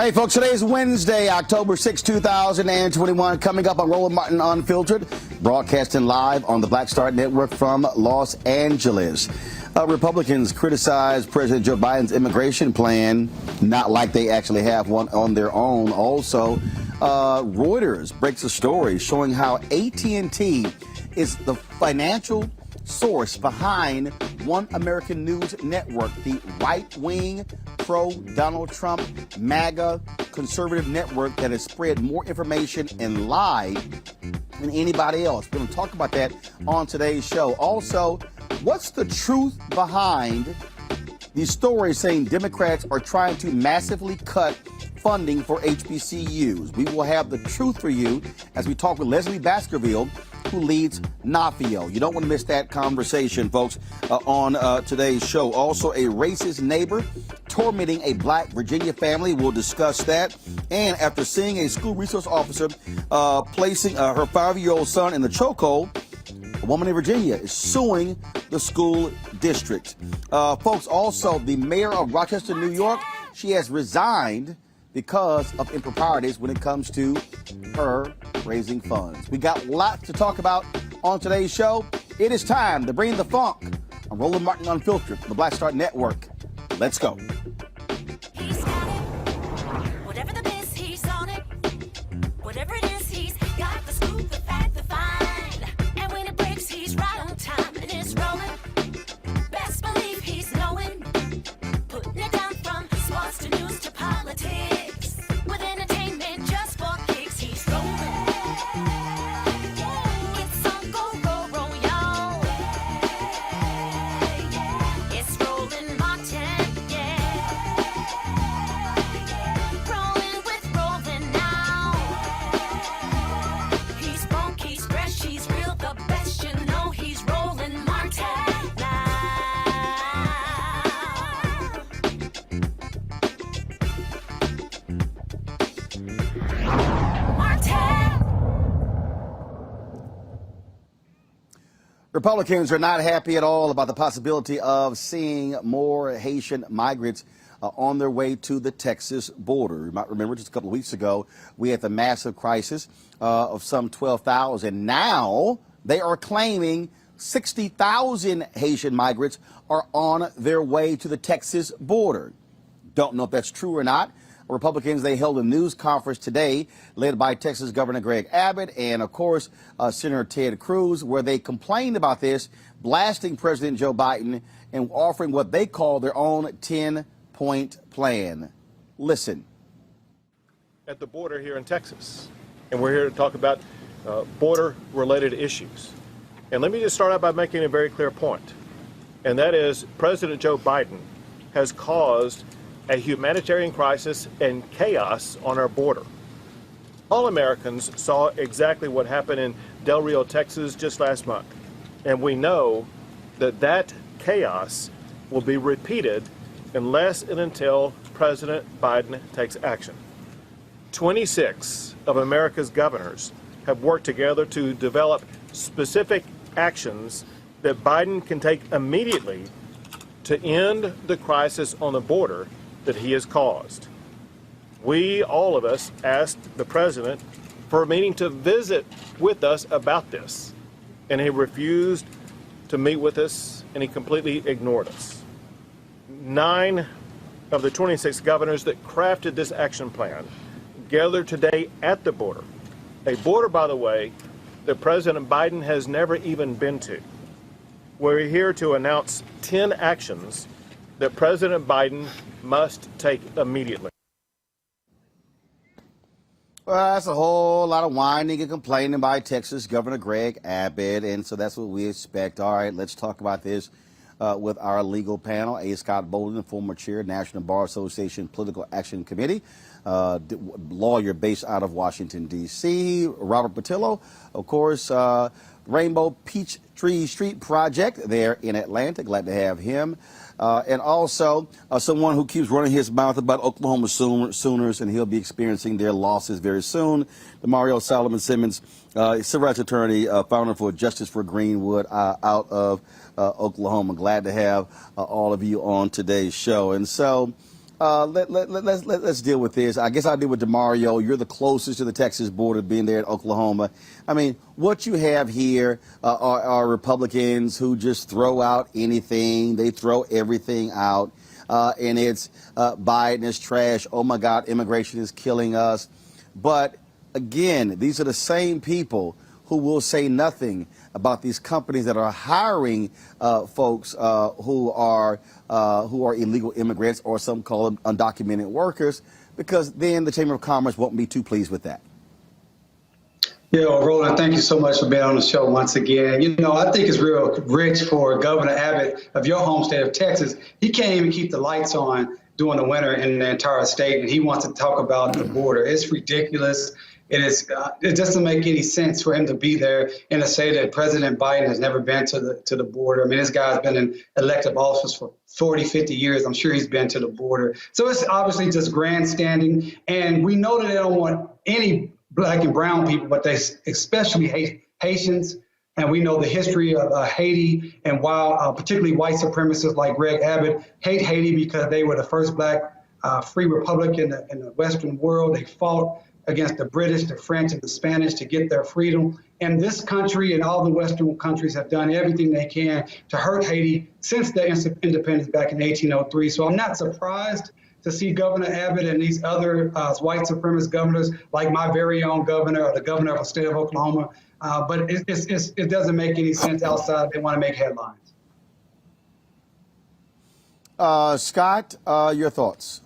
Hey, folks, today is Wednesday, October 6, 2021. Coming up on Roland Martin Unfiltered, broadcasting live on the Black Star Network from Los Angeles. Republicans criticize President Joe Biden's immigration plan, not like they actually have one on their own. Also, Reuters breaks a story showing how AT&T is the financial source behind One American News Network, the right-wing, pro-Donald Trump, MAGA, conservative network that has spread more information and lied than anybody else. We're going to talk about that on today's show. Also, what's the truth behind these stories saying Democrats are trying to massively cut funding for HBCUs? We will have the truth for you as we talk with Leslie Baskerville, who leads NAFIO. You don't want to miss that conversation, folks, on today's show. Also, a racist neighbor tormenting a black Virginia family. We'll discuss that. And after seeing a school resource officer placing her 5-year-old son in the chokehold, a woman in Virginia is suing the school district. Folks, also, the mayor of Rochester, New York, she has resigned because of improprieties when it comes to her raising funds. We got lots to talk about on today's show. It is time to bring the funk on Roland Martin Unfiltered, the Black Star Network. Let's go. He's got it. Whatever the miss, he's on it. Whatever it is, he's got the scoop, the fact, the find. And when it breaks, he's right on time and it's rolling. Best believe he's knowing. Putting it down from sports to news to politics. With entertainment just for kicks, he's rolling. It's on go, y'all. It's Roland Martin, yeah. Rolling with Roland now. He's funk, he's fresh, he's real, the best, you know he's Roland Martin now. Republicans are not happy at all about the possibility of seeing more Haitian migrants on their way to the Texas border. You might remember just a couple of weeks ago, we had the massive crisis of some 12,000. Now they are claiming 60,000 Haitian migrants are on their way to the Texas border. Don't know if that's true or not. Republicans, they held a news conference today led by Texas Governor Greg Abbott and, of course, Senator Ted Cruz, where they complained about this, blasting President Joe Biden and offering what they call their own 10-point plan. Listen. At the border here in Texas, and we're here to talk about border-related issues. And let me just start out by making a very clear point, and that is President Joe Biden has caused a humanitarian crisis and chaos on our border. All Americans saw exactly what happened in Del Rio, Texas just last month. And we know that that chaos will be repeated unless and until President Biden takes action. 26 of America's governors have worked together to develop specific actions that Biden can take immediately to end the crisis on the border that he has caused. We, all of us, asked the president for a meeting to visit with us about this, and he refused to meet with us, and he completely ignored us. 9 of the 26 governors that crafted this action plan gathered today at the border, a border, by the way, that President Biden has never even been to. We're here to announce 10 actions that President Biden must take immediately. Well, that's a whole lot of whining and complaining by Texas Governor Greg Abbott, and so that's what we expect. All right, let's talk about this with our legal panel. A. Scott Bolden, former chair, National Bar Association Political Action Committee, lawyer based out of Washington, D.C. Robert Patillo, of course, Rainbow Peach Tree Street Project there in Atlanta. Glad to have him. And also someone who keeps running his mouth about Oklahoma Sooners, and he'll be experiencing their losses very soon. Mario Solomon Simmons, civil rights attorney, founder for Justice for Greenwood out of Oklahoma. Glad to have all of you on today's show. And so Let's deal with this. I guess I'll deal with DeMario. You're the closest to the Texas border, being there in Oklahoma. I mean, what you have here are Republicans who just throw out anything. They throw everything out. And it's Biden is trash. Oh, my God, immigration is killing us. But again, these are the same people who will say nothing about these companies that are hiring folks who are illegal immigrants, or some call them undocumented workers, because then the Chamber of Commerce won't be too pleased with that. Yeah, well, Roland, thank you so much for being on the show once again. You know, I think it's real rich for Governor Abbott of your home state of Texas. He can't even keep the lights on during the winter in the entire state, and he wants to talk about the border. It's ridiculous. It doesn't make any sense for him to be there and to say that President Biden has never been to the border. I mean, this guy's been in elective office for 40, 50 years. I'm sure he's been to the border. So it's obviously just grandstanding. And we know that they don't want any black and brown people, but they especially hate Haitians. And we know the history of Haiti, and while particularly white supremacists like Greg Abbott hate Haiti because they were the first black free republic in the Western world. They fought against the British, the French, and the Spanish to get their freedom. And this country and all the Western countries have done everything they can to hurt Haiti since their independence back in 1803. So I'm not surprised to see Governor Abbott and these other white supremacist governors, like my very own governor, or the governor of the state of Oklahoma. But it doesn't make any sense outside. They want to make headlines. Scott, your thoughts?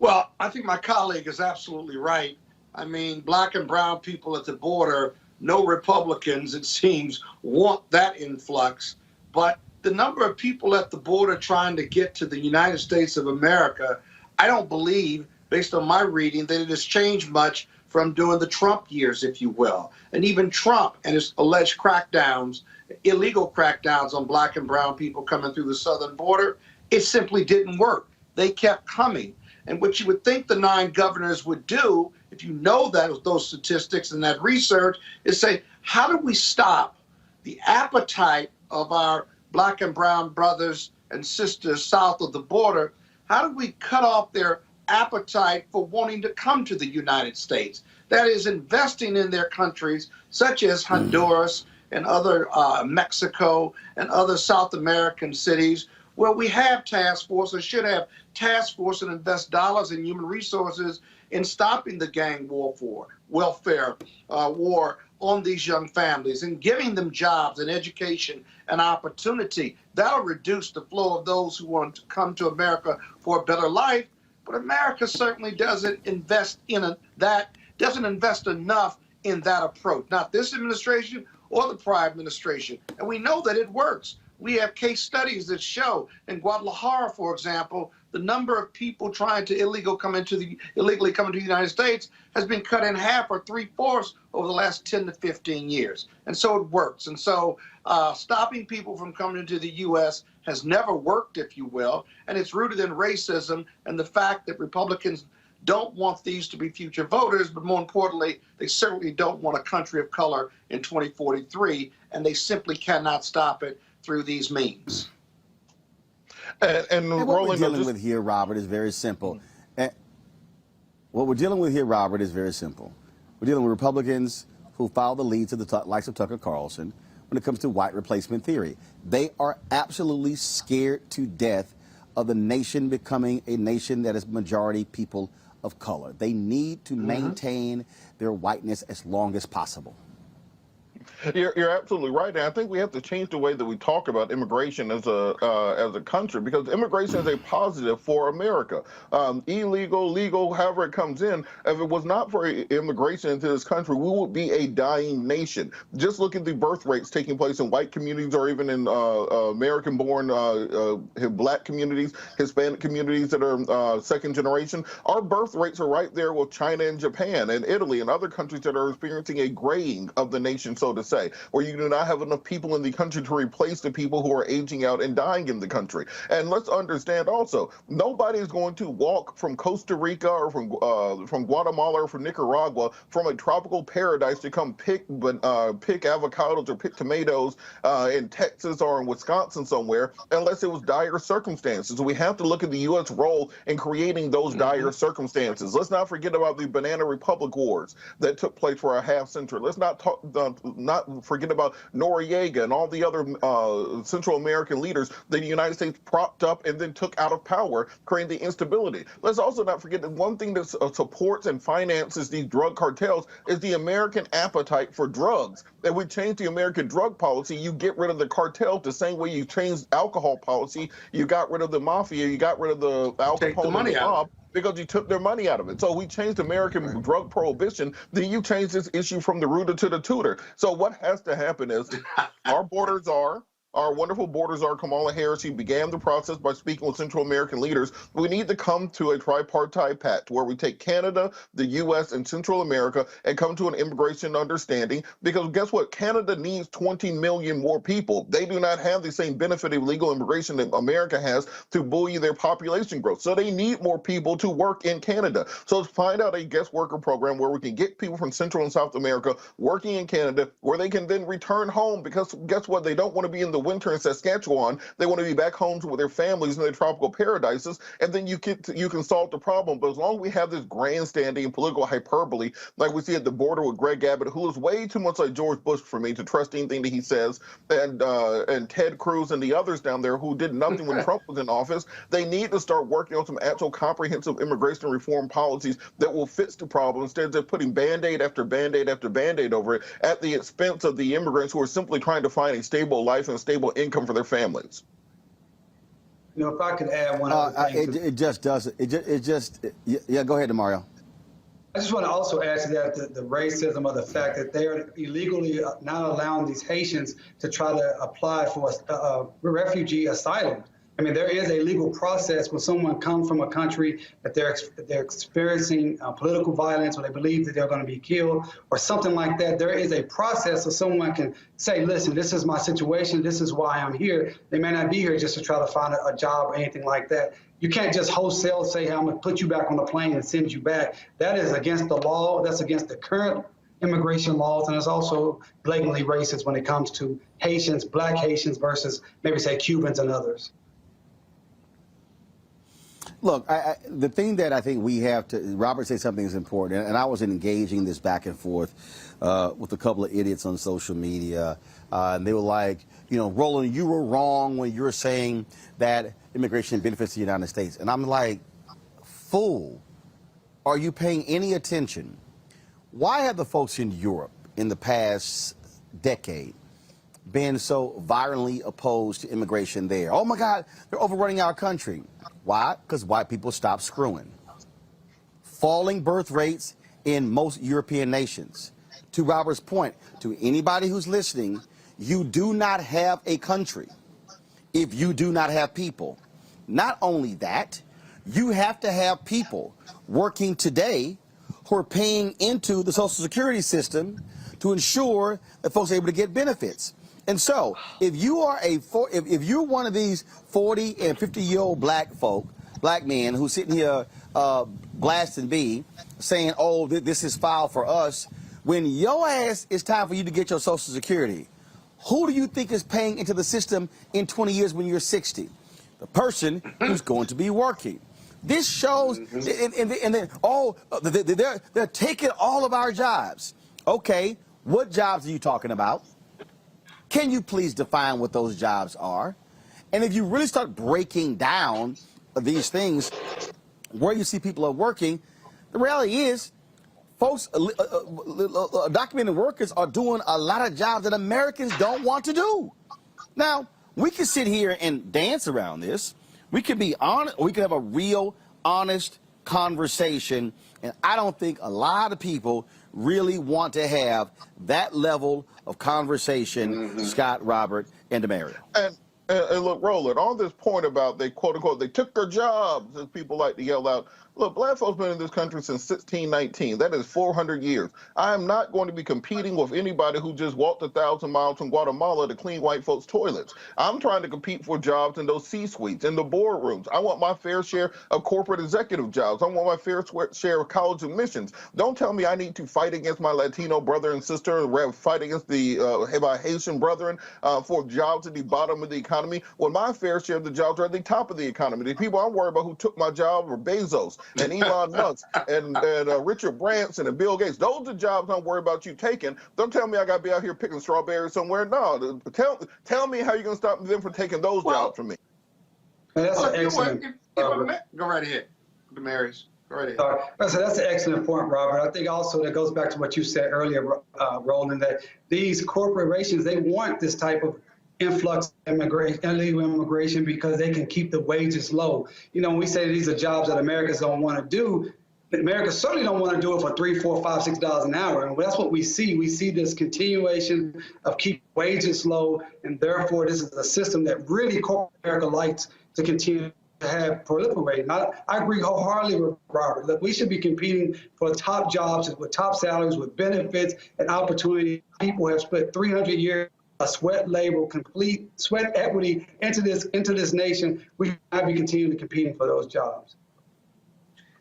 Well, I think my colleague is absolutely right. I mean, black and brown people at the border, no Republicans, it seems, want that influx. But the number of people at the border trying to get to the United States of America, I don't believe, based on my reading, that it has changed much from during the Trump years, if you will. And even Trump and his alleged crackdowns, illegal crackdowns on black and brown people coming through the southern border, it simply didn't work. They kept coming. And what you would think the 9 governors would do, if you know that those statistics and that research, is say, how do we stop the appetite of our black and brown brothers and sisters south of the border? How do we cut off their appetite for wanting to come to the United States? That is, investing in their countries, such as Honduras and other Mexico and other South American cities, where we have task force, or should have task force, and invest dollars in human resources in stopping the gang welfare war on these young families, and giving them jobs and education and opportunity. That'll reduce the flow of those who want to come to America for a better life. But America certainly doesn't invest doesn't invest enough in that approach. Not this administration or the prior administration. And we know that it works. We have case studies that show in Guadalajara, for example, the number of people trying to illegally come into the United States has been cut in half or 3/4 over the last 10 to 15 years. And so it works. And so stopping people from coming into the U.S. has never worked, if you will. And it's rooted in racism and the fact that Republicans don't want these to be future voters, but more importantly, they certainly don't want a country of color in 2043, and they simply cannot stop it through these means. And what we're dealing with here, Robert, is very simple. What we're dealing with here, Robert, is very simple. We're dealing with Republicans who follow the leads of the likes of Tucker Carlson when it comes to white replacement theory. They are absolutely scared to death of the nation becoming a nation that is majority people of color. They need to maintain their whiteness as long as possible. You're absolutely right, and I think we have to change the way that we talk about immigration as a country, because immigration is a positive for America. Illegal, legal, however it comes in. If it was not for immigration into this country, we would be a dying nation. Just look at the birth rates taking place in white communities, or even in American-born black communities, Hispanic communities that are second generation. Our birth rates are right there with China and Japan and Italy and other countries that are experiencing a graying of the nation, so so to say, where you do not have enough people in the country to replace the people who are aging out and dying in the country. And let's understand also, nobody is going to walk from Costa Rica or from Guatemala or from Nicaragua from a tropical paradise to come pick avocados or pick tomatoes in Texas or in Wisconsin somewhere, unless it was dire circumstances. We have to look at the U.S. role in creating those dire circumstances. Let's not forget about the Banana Republic Wars that took place for a half century. Let's not forget about Noriega and all the other Central American leaders that the United States propped up and then took out of power, creating the instability. Let's also not forget that one thing that supports and finances these drug cartels is the American appetite for drugs. If we change the American drug policy, you get rid of the cartel the same way you changed alcohol policy. You got rid of the mafia, you got rid of the alcohol, take the money out, because you took their money out of it. So we changed American drug prohibition, then you change this issue from the rooter to the tutor. So what has to happen is our wonderful borders are Kamala Harris. She began the process by speaking with Central American leaders. We need to come to a tripartite pact where we take Canada, the U.S., and Central America and come to an immigration understanding, because guess what? Canada needs 20 million more people. They do not have the same benefit of legal immigration that America has to buoy their population growth. So they need more people to work in Canada. So let's find out a guest worker program where we can get people from Central and South America working in Canada, where they can then return home, because guess what? They don't want to be in the winter in Saskatchewan. They want to be back home with their families in their tropical paradises, and then you can solve the problem. But as long as we have this grandstanding and political hyperbole, like we see at the border with Greg Abbott, who is way too much like George Bush for me to trust anything that he says, and Ted Cruz and the others down there who did nothing when Trump was in office, they need to start working on some actual comprehensive immigration reform policies that will fix the problem, instead of putting Band-Aid after Band-Aid after Band-Aid over it at the expense of the immigrants who are simply trying to find a stable life and a stable income for their families. You know, if I could add one other thing. It just doesn't. Yeah, go ahead, Mario. I just want to also add to that the racism of the fact that they are illegally not allowing these Haitians to try to apply for a refugee asylum. I mean, there is a legal process when someone comes from a country that they're experiencing political violence, or they believe that they're going to be killed or something like that. There is a process so someone can say, listen, this is my situation. This is why I'm here. They may not be here just to try to find a job or anything like that. You can't just wholesale say, hey, I'm going to put you back on the plane and send you back. That is against the law. That's against the current immigration laws, and it's also blatantly racist when it comes to Haitians, Black Haitians versus maybe say Cubans and others. Look, the thing that I think we have to, Robert said something is important, and I was engaging this back and forth with a couple of idiots on social media, and they were like, you know, Roland, you were wrong when you were saying that immigration benefits the United States. And I'm like, fool, are you paying any attention? Why have the folks in Europe in the past decade been so violently opposed to immigration there? Oh my God, they're overrunning our country. Why? Because white people stopped screwing. Falling birth rates in most European nations. To Robert's point, to anybody who's listening, you do not have a country if you do not have people. Not only that, you have to have people working today who are paying into the Social Security system to ensure that folks are able to get benefits. And so, if you are if you're one of these 40 and 50-year-old black men who's sitting here blasting B, saying, "Oh, this is foul for us," when your ass is time for you to get your Social Security, who do you think is paying into the system in 20 years when you're 60? The person who's going to be working. This shows, and then they're taking all of our jobs. Okay, what jobs are you talking about? Can you please define what those jobs are? And if you really start breaking down these things, where you see people are working, the reality is, folks, documented workers are doing a lot of jobs that Americans don't want to do. Now, we can sit here and dance around this. We can be honest. We can have a real, honest conversation. And I don't think a lot of people really want to have that level of conversation, Scott, Robert, and Demario. And look, Roland, on this point about they, quote unquote, they took their jobs, as people like to yell out, Look, black folks been in this country since 1619. That is 400 years. I am not going to be competing with anybody who just walked 1,000 miles from Guatemala to clean white folks' toilets. I'm trying to compete for jobs in those C-suites, in the boardrooms. I want my fair share of corporate executive jobs. I want my fair share of college admissions. Don't tell me I need to fight against my Latino brother and sister, or fight against my Haitian brethren for jobs at the bottom of the economy, when my fair share of the jobs are at the top of the economy. The people I'm worried about who took my job were Bezos and Elon Musk and Richard Branson and Bill Gates. Those are the jobs I'm worried about you taking. Don't tell me I got to be out here picking strawberries somewhere. No, tell me how you're going to stop them from taking those jobs from me. That's an excellent. Go right ahead, Damaris. Go right ahead. So that's an excellent point, Robert. I think also that goes back to what you said earlier, Roland, that these corporations, they want this type of influx of illegal immigration because they can keep the wages low. You know, when we say these are jobs that Americans don't want to do, America certainly don't want to do it for $3, $4, $5, $6 an hour. And that's what we see. We see this continuation of keep wages low, and therefore this is a system that really corporate America likes to continue to have proliferated. I agree wholeheartedly with Robert. Look, we should be competing for top jobs with top salaries, with benefits and opportunity. People have spent 300 years of sweat labor, complete sweat equity into this nation. We should be continuing to competing for those jobs.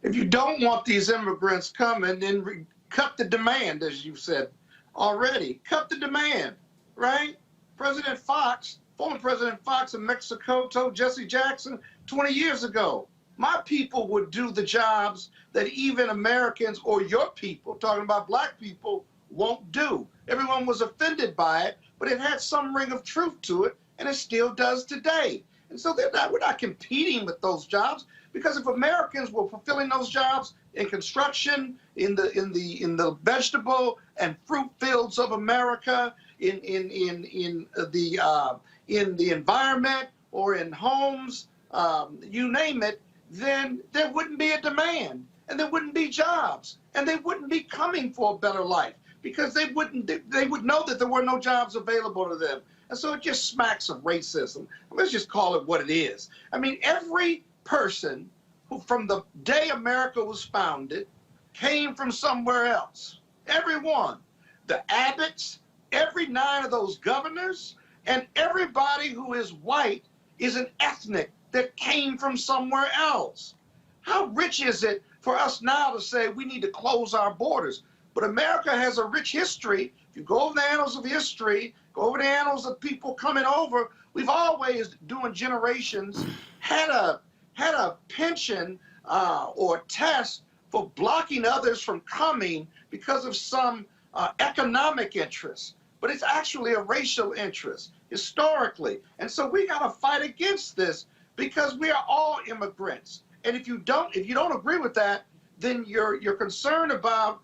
If you don't want these immigrants coming, then cut the demand, as you said already. Cut the demand, right? President Fox, former President Fox of Mexico, told Jesse Jackson 20 years ago, my people would do the jobs that even Americans or your people, talking about black people, won't do. Everyone was offended by it, but it had some ring of truth to it, and it still does today. And so we're not competing with those jobs, because if Americans were fulfilling those jobs in construction, in the vegetable and fruit fields of America, in the environment or in homes, you name it, then there wouldn't be a demand, and there wouldn't be jobs, and they wouldn't be coming for a better life, because they would know that there were no jobs available to them. And so it just smacks of racism. Let's just call it what it is. I mean, every person who from the day America was founded came from somewhere else. Everyone. The Abbotts, every 9 of those governors, and everybody who is white is an ethnic that came from somewhere else. How rich is it for us now to say we need to close our borders? But America has a rich history. If you go over the annals of history, go over the annals of people coming over, we've always, during generations, had a penchant or test for blocking others from coming because of some economic interest. But it's actually a racial interest, historically. And so we got to fight against this, because we are all immigrants. And if you don't agree with that, then you're concerned about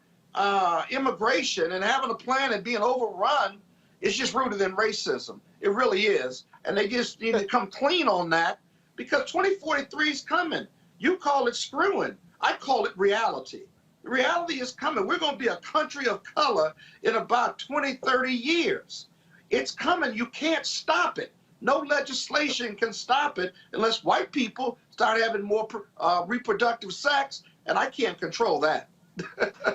immigration and having a plan and being overrun is just rooted in racism. It really is. And they just need to come clean on that, because 2043 is coming. You call it screwing. I call it reality. The reality is coming. We're going to be a country of color in about 20, 30 years. It's coming. You can't stop it. No legislation can stop it unless white people start having more reproductive sex, and I can't control that.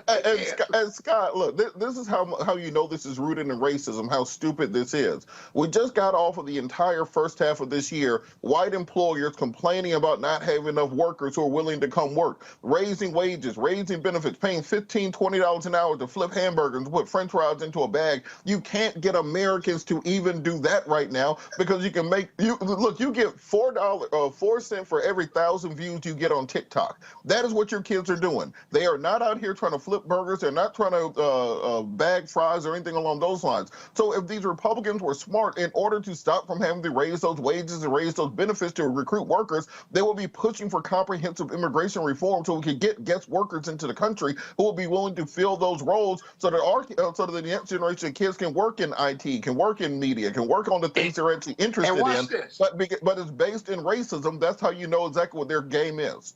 And Scott, look, this is how you know this is rooted in racism, how stupid this is. We just got off of the entire first half of this year, white employers complaining about not having enough workers who are willing to come work, raising wages, raising benefits, paying $15, $20 an hour to flip hamburgers, to put french fries into a bag. You can't get Americans to even do that right now, because you can you get $4 cents for every 1,000 views you get on TikTok. That is what your kids are doing. They are not out here trying to flip burgers. They're not trying to bag fries or anything along those lines. So if these Republicans were smart, in order to stop from having to raise those wages and raise those benefits to recruit workers, they will be pushing for comprehensive immigration reform, so we could get guest workers into the country who will be willing to fill those roles, so that the next generation of kids can work in IT, can work in media, can work on the things they're actually interested in. This. But it's based in racism. That's how you know exactly what their game is.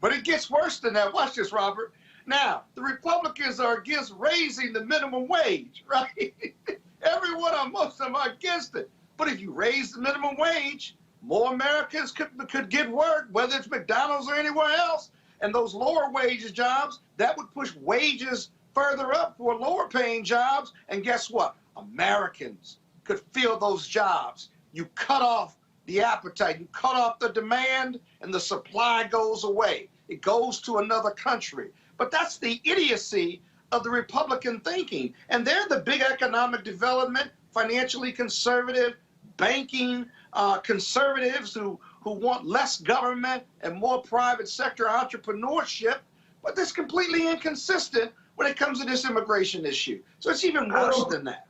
But it gets worse than that. Watch this, Robert. Now, the Republicans are against raising the minimum wage, right? Most of them are against it. But if you raise the minimum wage, more Americans could get work, whether it's McDonald's or anywhere else. And those lower wages jobs, that would push wages further up for lower paying jobs. And guess what? Americans could fill those jobs. You cut off the appetite, you cut off the demand, and the supply goes away. It goes to another country. But that's the idiocy of the Republican thinking. And they're the big economic development, financially conservative, banking conservatives who want less government and more private sector entrepreneurship. But that's completely inconsistent when it comes to this immigration issue. So it's even worse than that.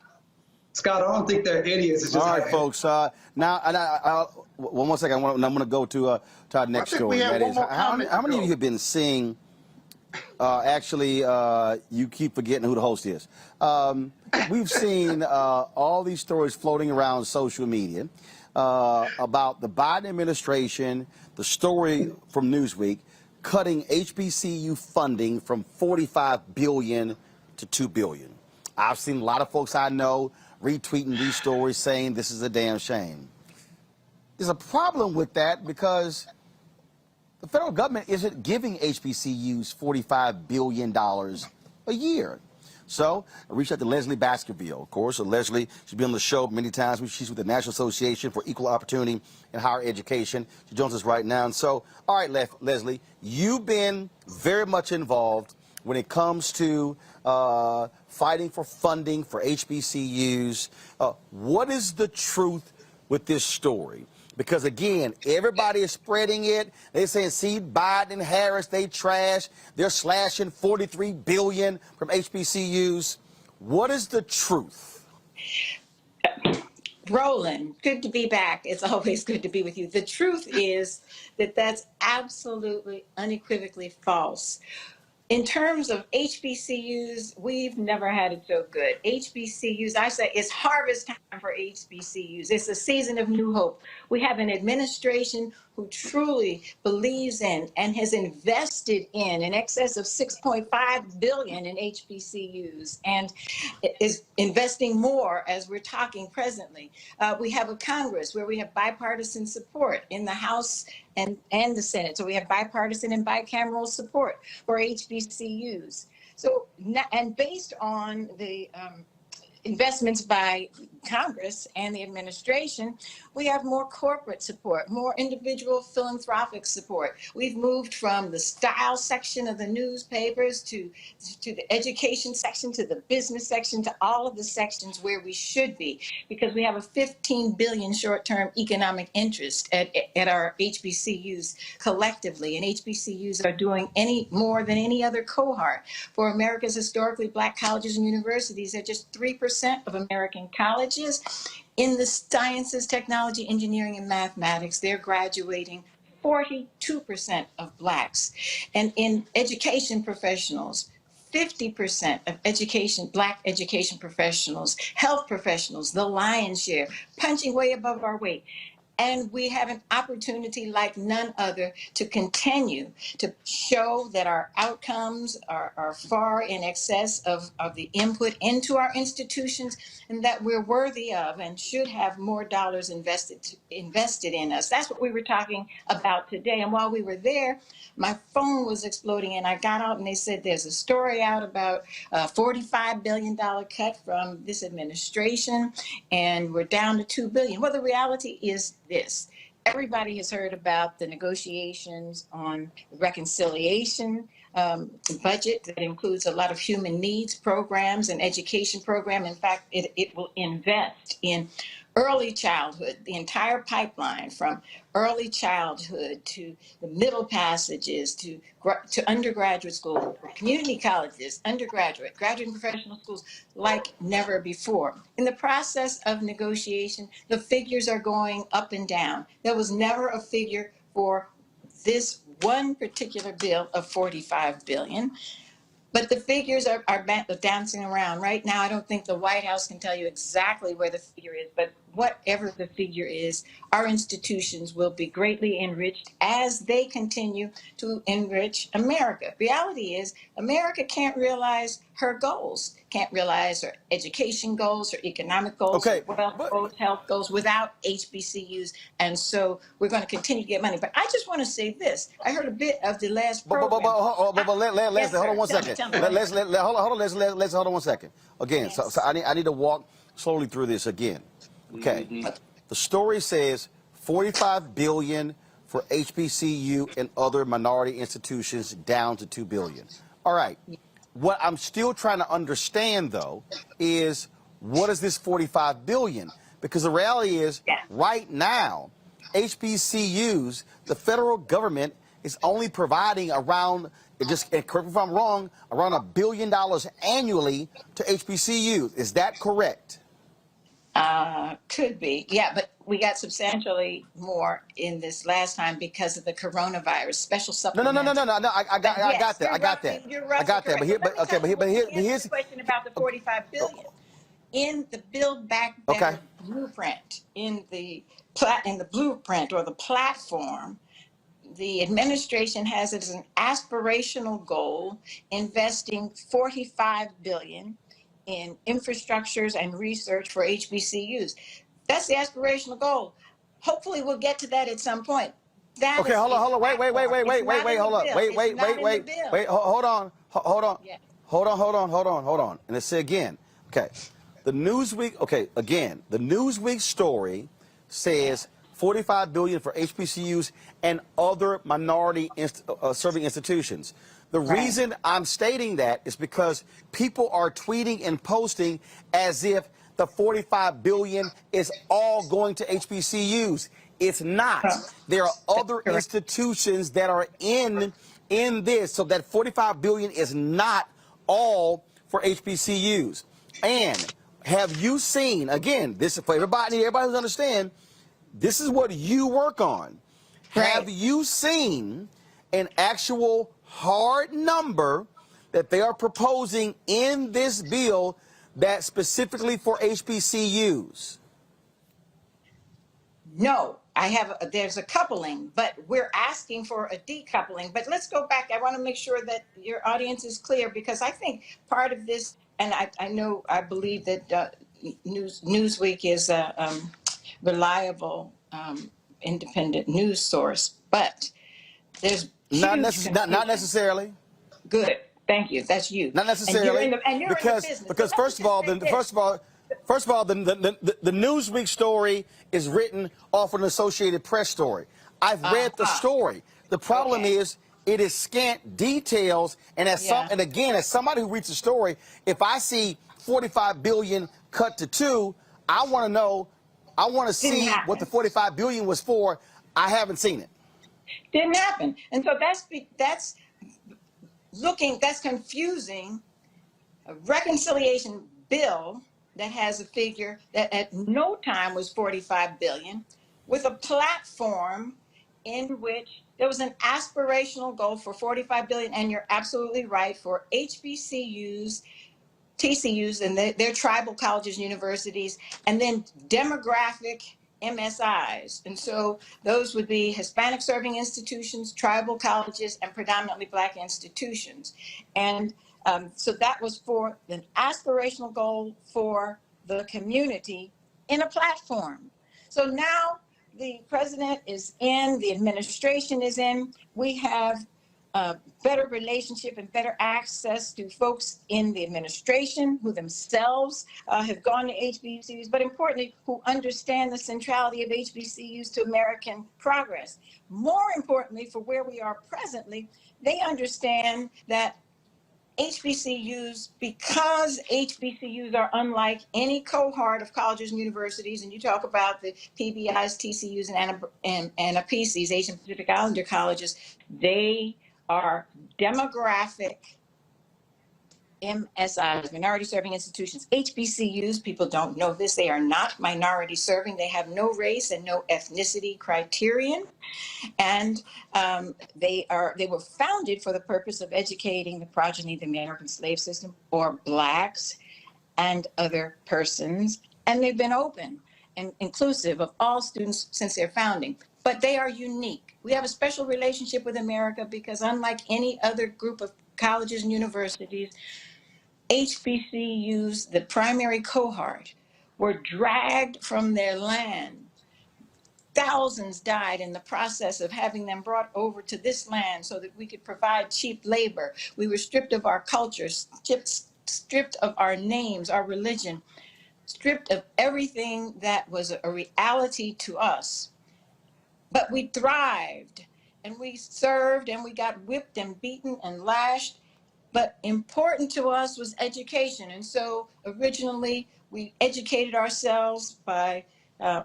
Scott, I don't think they're idiots. It's just all right, folks. Now, one more second. I'm going to go to our next story. That is, how many of you have been seeing? Actually, you keep forgetting who the host is. We've seen all these stories floating around social media about the Biden administration, the story from Newsweek, cutting HBCU funding from $45 billion to $2 billion. I've seen a lot of folks I know retweeting these stories saying this is a damn shame. There's a problem with that because the federal government isn't giving HBCUs $45 billion a year. So I reached out to Leslie Baskerville, of course. So Leslie, she's been on the show many times. She's with the National Association for Equal Opportunity in Higher Education. She joins us right now. And so, all right, Leslie, you've been very much involved when it comes to fighting for funding for HBCUs. What is the truth with this story? Because, again, everybody is spreading it. They're saying, see, Biden and Harris, they trash. They're slashing $43 billion from HBCUs. What is the truth? Roland, good to be back. It's always good to be with you. The truth is that that's absolutely unequivocally false. In terms of HBCUs, we've never had it so good. HBCUs, I say it's harvest time for HBCUs. It's a season of new hope. We have an administration who truly believes in and has invested in excess of $6.5 billion in HBCUs and is investing more as we're talking presently. We have a Congress where we have bipartisan support in the House and the Senate. So we have bipartisan and bicameral support for HBCUs. So, and based on the investments by Congress and the administration, we have more corporate support, more individual philanthropic support. We've moved from the style section of the newspapers to the education section, to the business section, to all of the sections where we should be, because we have a $15 billion short-term economic interest at our HBCUs collectively, and HBCUs are doing more than any other cohort. For America's historically Black colleges and universities, they're just 3% of American colleges. In the sciences, technology, engineering, and mathematics, they're graduating 42% of Blacks. And in education professionals, 50% of Black education professionals, health professionals, the lion's share, punching way above our weight. And we have an opportunity like none other to continue to show that our outcomes are far in excess of the input into our institutions, and that we're worthy of and should have more dollars invested in us. That's what we were talking about today. And while we were there, my phone was exploding, and I got out and they said there's a story out about a $45 billion cut from this administration, and we're down to $2 billion. Well, the reality is this. Everybody has heard about the negotiations on reconciliation budget that includes a lot of human needs programs and education program. In fact, it will invest in early childhood, the entire pipeline from early childhood to the middle passages to undergraduate school, community colleges, undergraduate, graduate and professional schools like never before. In the process of negotiation, the figures are going up and down. There was never a figure for this one particular bill of $45 billion. But the figures are dancing around. Right now, I don't think the White House can tell you exactly where the figure is, but whatever the figure is, our institutions will be greatly enriched as they continue to enrich America. Reality is, America can't realize her goals, can't realize her education goals, her economic goals, her Okay, wealth but goals, health goals without HBCUs. And so we're going to continue to get money. But I just want to say this. I heard a bit of the last program. Yes, Leslie, hold on sir. one Tell me, second. tell me. Hold on, Leslie, hold on one second. Again, so Yes. I need to walk slowly through this again. Okay, the story says 45 billion for HBCU and other minority institutions, down to 2 billion. All right. What I'm still trying to understand, though, is what is this 45 billion? Because the reality is, Yeah. right now, HBCUs, the federal government is only providing around, and correct me if I'm wrong, around $1 billion annually to HBCUs. Is that correct? Could be. Yeah, but we got substantially more in this last time because of the coronavirus special No, no, no, no, supplement. no, no, no. I got Yes, that. I got that. you're I roughly got that. correct. But here, Let me tell you, but let me answer here's the question about the 45 billion. In the Build Back okay. Better blueprint, in the blueprint or the platform, the administration has it as an aspirational goal, investing 45 billion in infrastructures and research for HBCUs. That's the aspirational goal. Hopefully we'll get to that at some point. That Okay, is hold on, a hold on, wait, platform. It's not in the hold on, bill. It's not in the bill. hold on, Yeah. hold on. And let's say again, okay, the Newsweek, okay, again, the Newsweek story says 45 billion for HBCUs and other minority serving institutions. The Right. reason I'm stating that is because people are tweeting and posting as if the 45 billion is all going to HBCUs. It's not. Oh, There are that's other correct. institutions that are in this, so that 45 billion is not all for HBCUs. And have you seen, again, this is for everybody who's understand, this is what you work on. Have Right. you seen an actual hard number that they are proposing in this bill that's specifically for HBCUs? No, I have, there's a coupling, but we're asking for a decoupling. But let's go back. I want to make sure that your audience is clear because I think part of this, and I believe that Newsweek is a reliable, independent news source, but there's huge Not confusion. necessarily. Good. Thank you. That's you. Not necessarily, And you're in the business. But because let me first of just all, say this. the Newsweek story is written off an Associated Press story. I've read the story. The problem Okay. is it is scant details, and and again, as somebody who reads the story, if I see 45 billion cut to 2, I want to know. I want to Didn't see what the happen. 45 billion was for. I haven't seen it. Didn't happen. And so that's confusing a reconciliation bill that has a figure that at no time was 45 billion with a platform in which there was an aspirational goal for 45 billion. And you're absolutely right, for HBCUs, TCUs, and their tribal colleges, universities, and then demographic MSIs. And so those would be Hispanic serving institutions, tribal colleges, and predominantly Black institutions. And so that was for an aspirational goal for the community in a platform. So now the president is in, the administration is in, we have better relationship and better access to folks in the administration who themselves have gone to HBCUs, but importantly, who understand the centrality of HBCUs to American progress. More importantly, for where we are presently, they understand that HBCUs, because HBCUs are unlike any cohort of colleges and universities, and you talk about the PBIs, TCUs, and APCs, Asian Pacific Islander colleges, they are demographic MSIs, minority serving institutions. HBCUs, people don't know this, they are not minority serving. They have no race and no ethnicity criterion. And they were founded for the purpose of educating the progeny of the American slave system, or Blacks and other persons. And they've been open and inclusive of all students since their founding, but they are unique. We have a special relationship with America because unlike any other group of colleges and universities, HBCUs, the primary cohort, were dragged from their land. Thousands died in the process of having them brought over to this land so that we could provide cheap labor. We were stripped of our culture, stripped of our names, our religion, stripped of everything that was a reality to us. But we thrived and we served and we got whipped and beaten and lashed. But important to us was education. And so originally we educated ourselves by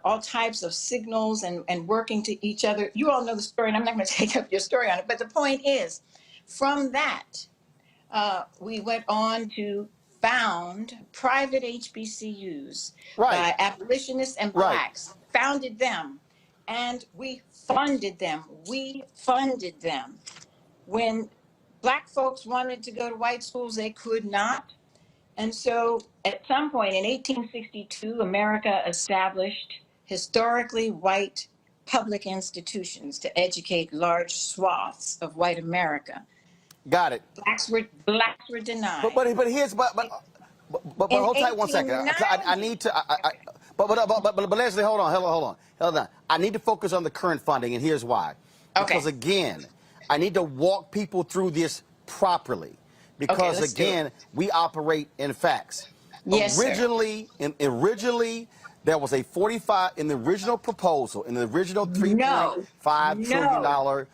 all types of signals and working to each other. You all know the story, and I'm not going to take up your story on it. But the point is, from that, we went on to found private HBCUs Right. by abolitionists and Right. blacks, founded them, and we funded them. We funded them. When black folks wanted to go to white schools, they could not. And so at some point in 1862, America established historically white public institutions to educate large swaths of white America. Got it. Blacks were But denied. but but here's but In hold tight one second. I need to. But Leslie, hold on. I need to focus on the current funding, and here's why. Because Okay. again, I need to walk people through this properly. Because let's do it. again, we operate in facts. Yes, sir. Originally, there was a 45 in the original proposal, in the original $3.5 trillion dollar.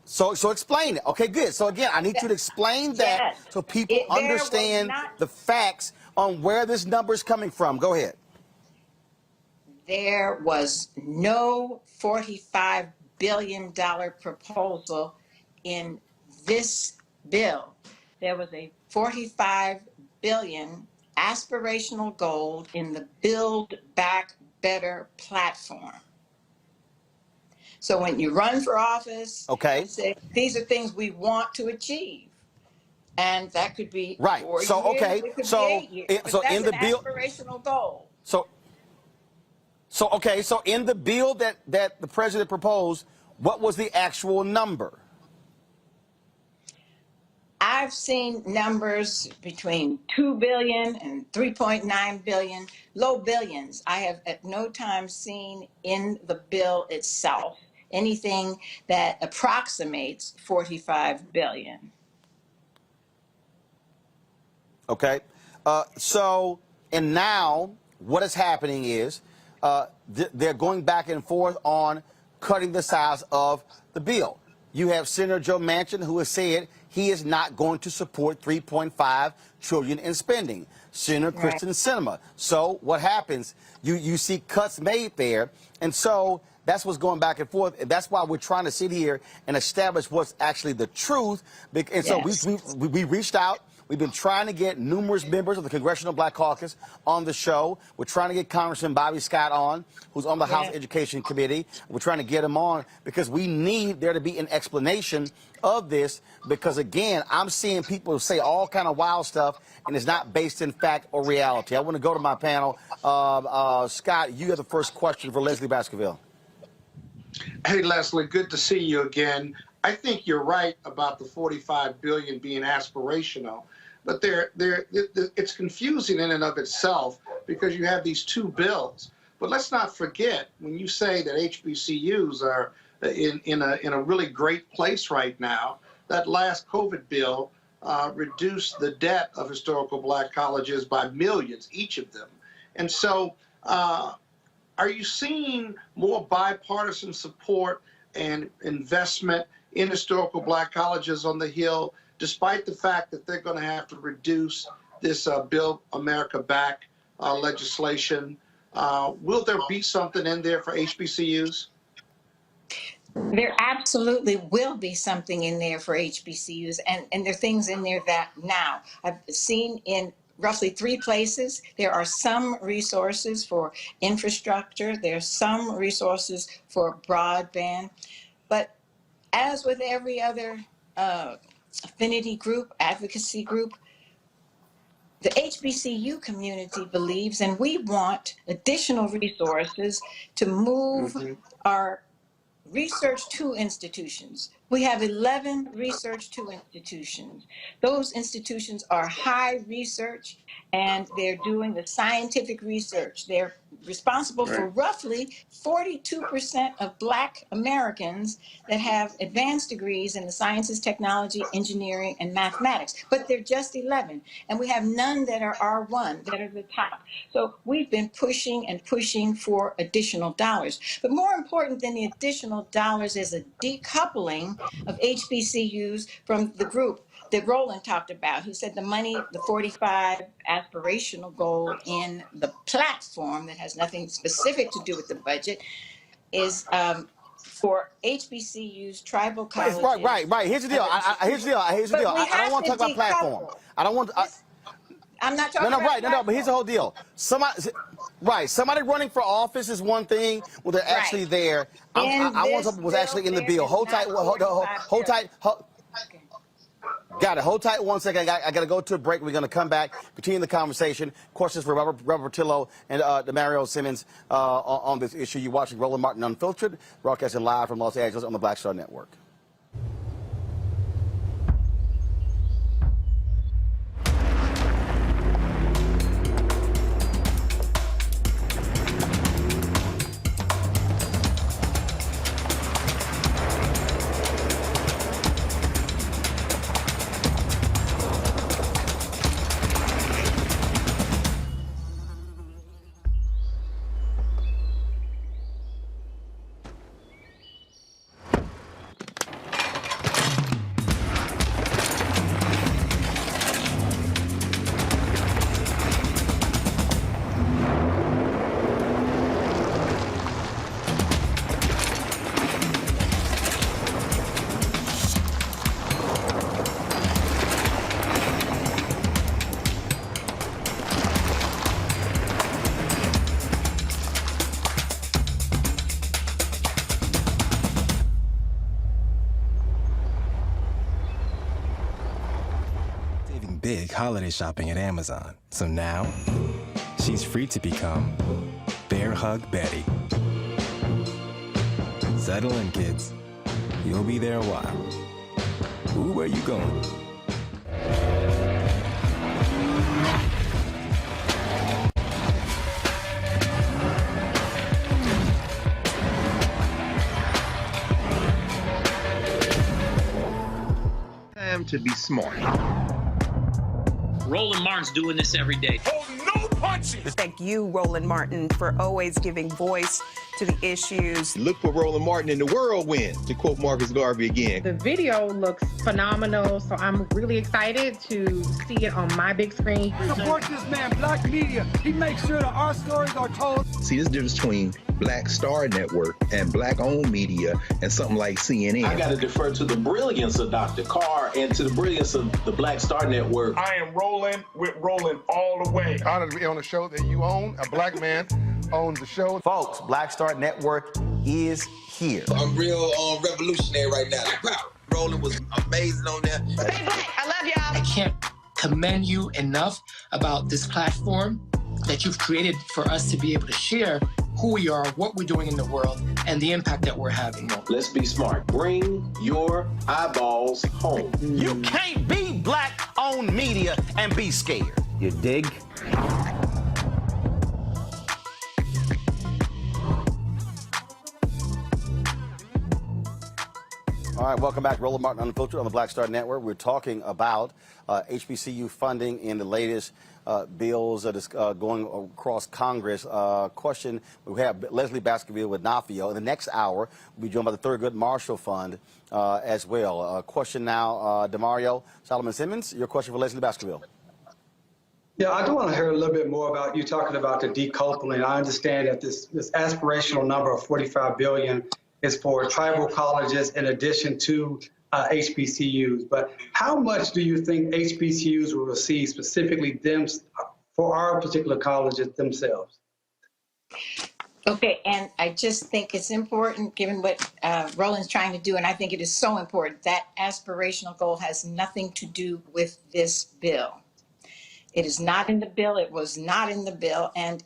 So explain it. Okay, good. So again, I need you to explain that Yes. so people There was understand not- the facts on where this number is coming from. Go ahead. There was no $45 billion proposal in this bill. There was a $45 billion aspirational goal in the Build Back Better platform. So when you run for office, Okay. you say, these are things we want to achieve. And that could be Right. 4 So, years, okay. it could So, be 8 years. But so that's in the an bill- aspirational goal. So in the bill that the president proposed, what was the actual number? I've seen numbers between 2 billion and 3.9 billion, low billions. I have at no time seen in the bill itself anything that approximates 45 billion. Okay. And now what is happening is they're going back and forth on cutting the size of the bill. You have Senator Joe Manchin, who has said he is not going to support $3.5 trillion in spending. Senator Kristen Sinema. So what happens? You see cuts made there, and so that's what's going back and forth. And that's why we're trying to sit here and establish what's actually the truth. And so we reached out. We've been trying to get numerous members of the Congressional Black Caucus on the show. We're trying to get Congressman Bobby Scott on, who's on the House Education Committee. We're trying to get him on because we need there to be an explanation of this because, again, I'm seeing people say all kind of wild stuff, and it's not based in fact or reality. I want to go to my panel. Scott, you have the first question for Leslie Baskerville. Hey, Leslie, good to see you again. I think you're right about the $45 billion being aspirational, but it's confusing in and of itself because you have these two bills. But let's not forget, when you say that HBCUs are in a really great place right now, that last COVID bill reduced the debt of historical black colleges by millions, each of them. And so are you seeing more bipartisan support and investment in historical black colleges on the Hill, despite the fact that they're going to have to reduce this Build America Back legislation? Will there be something in there for HBCUs? There absolutely will be something in there for HBCUs, and there are things in there that now I've seen in roughly 3 places. There are some resources for infrastructure. There's some resources for broadband. But as with every other affinity group, advocacy group, the HBCU community believes, and we want additional resources to move our research to institutions. We have 11 research to institutions. Those institutions are high research, and they're doing the scientific research. They're responsible for roughly 42% of Black Americans that have advanced degrees in the sciences, technology, engineering, and mathematics. But they're just 11, and we have none that are R1, that are the top. So we've been pushing and pushing for additional dollars. But more important than the additional dollars is a decoupling of HBCUs from the group that Roland talked about. He said the money, the 45 aspirational goal in the platform that has nothing specific to do with the budget is for HBCUs, tribal colleges. Right. Here's the deal. Here's the deal. I don't want to talk about platform. I don't want. I'm not talking about right. No, but here's the whole deal. Somebody running for office is one thing. Well, they're actually there. I want something was actually in the bill. Hold tight. Hold tight. Got it. Hold tight 1 second. I got to go to a break. We're going to come back, continue the conversation. Questions for Robert Portillo and Demario Simmons on this issue. You're watching Roland Martin Unfiltered, broadcasting live from Los Angeles on the Black Star Network. Big holiday shopping at Amazon. So now, she's free to become Bear Hug Betty. Settle in, kids. You'll be there a while. Ooh, where you going? Time to be smart. Roland Martin's doing this every day. Oh, no punches! Thank you, Roland Martin, for always giving voice to the issues. Look for Roland Martin in the whirlwind, to quote Marcus Garvey again. The video looks phenomenal, so I'm really excited to see it on my big screen. Support this man, Black Media. He makes sure that our stories are told. See, there's a difference between Black Star Network and Black-owned media and something like CNN. I got to defer to the brilliance of Dr. Carr and to the brilliance of the Black Star Network. I am rolling with Roland all the way. Honored to be on a show that you own. A Black man owns the show. Folks, Black Star Network is here. I'm real revolutionary right now. Roland was amazing on there. Stay Black. I love y'all. I can't commend you enough about this platform that you've created for us to be able to share who we are, what we're doing in the world, and the impact that we're having. Let's be smart. Bring your eyeballs home. You can't be Black-owned media and be scared. You dig? All right, welcome back. Roland Martin Unfiltered on the Black Star Network. We're talking about HBCU funding in the latest bills that is going across Congress. Question, we have Leslie Baskerville with NAFIO. In the next hour, we'll be joined by the Thurgood Marshall Fund as well. Question now, Demario Solomon Simmons, your question for Leslie Baskerville. Yeah, I do want to hear a little bit more about you talking about the decoupling. I understand that this aspirational number of $45 billion is for tribal colleges in addition to HBCUs. But how much do you think HBCUs will receive, specifically Dems, for our particular colleges themselves? Okay, and I just think it's important, given what Roland's trying to do, and I think it is so important, that aspirational goal has nothing to do with this bill. It is not in the bill. It was not in the bill. And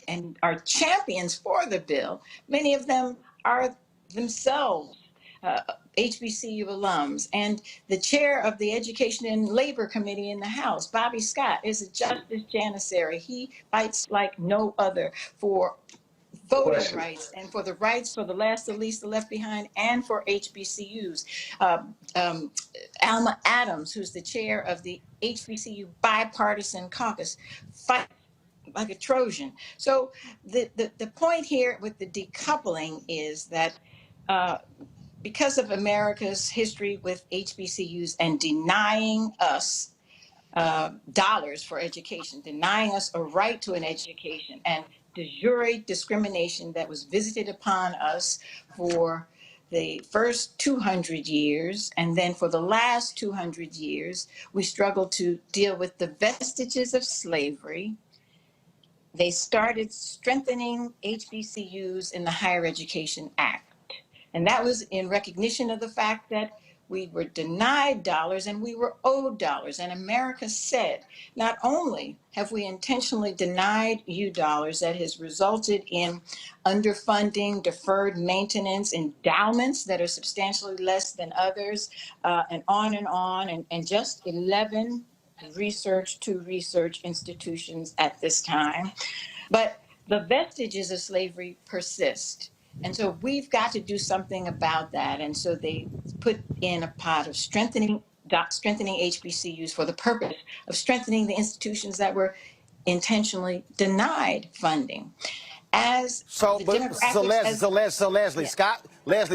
and our champions for the bill, many of them are themselves HBCU alums. And the chair of the Education and Labor Committee in the House, Bobby Scott, is a justice janissary. He fights like no other for voting rights and for the rights for the last, the least, the left behind, and for HBCUs. Alma Adams, who's the chair of the HBCU Bipartisan Caucus, fights like a Trojan. So the point here with the decoupling is that because of America's history with HBCUs and denying us dollars for education, denying us a right to an education, and de jure discrimination that was visited upon us for the first 200 years, and then for the last 200 years, we struggled to deal with the vestiges of slavery. They started strengthening HBCUs in the Higher Education Act. And that was in recognition of the fact that we were denied dollars and we were owed dollars. And America said, not only have we intentionally denied you dollars that has resulted in underfunding, deferred maintenance, endowments that are substantially less than others, and on, and just 11 research institutions at this time. But the vestiges of slavery persist. And so we've got to do something about that. And so they put in a pot of strengthening HBCUs for the purpose of strengthening the institutions that were intentionally denied funding. Leslie,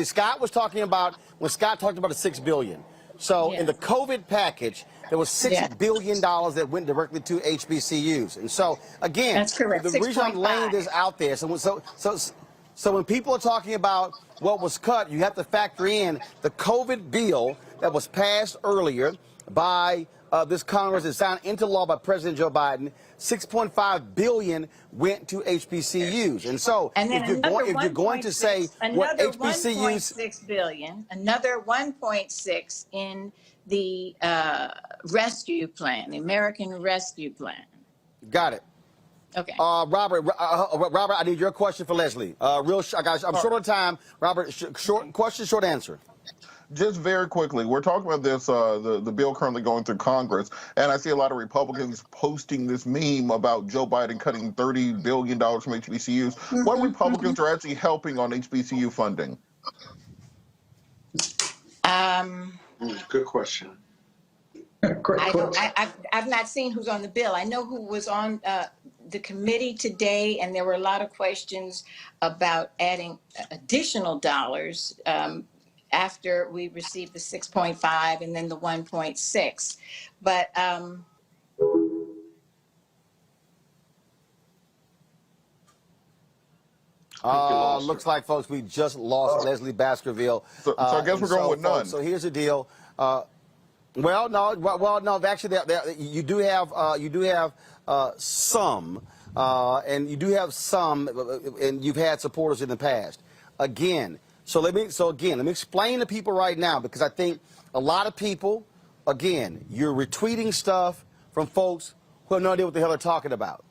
Scott was talking about, when Scott talked about the $6 billion. So in the COVID package, there was $6 billion that went directly to HBCUs. And so, again, that's correct. The reason I'm laying this out there, so when people are talking about what was cut, you have to factor in the COVID bill that was passed earlier by this Congress and signed into law by President Joe Biden. $6.5 billion went to HBCUs. And so if you're going to say what HBCUs... $1.6 billion, another 1.6 in the rescue plan, the American Rescue Plan. Got it. Okay. Robert, I need your question for Leslie. I'm short on time. Robert, short question, short answer. Just very quickly, we're talking about this, the bill currently going through Congress, and I see a lot of Republicans posting this meme about Joe Biden cutting $30 billion from HBCUs. What Republicans are actually helping on HBCU funding? Good question. I've not seen who's on the bill. I know who was on the committee today, and there were a lot of questions about adding additional dollars after we received the 6.5 and then the 1.6. But looks like, folks, we just lost Leslie Baskerville. So I guess we're going with none. So here's the deal. Well, no. Actually, you do have some, and you do have some, and you've had supporters in the past. Again, let me explain to people right now, because I think a lot of people, again, you're retweeting stuff from folks who have no idea what the hell they're talking about.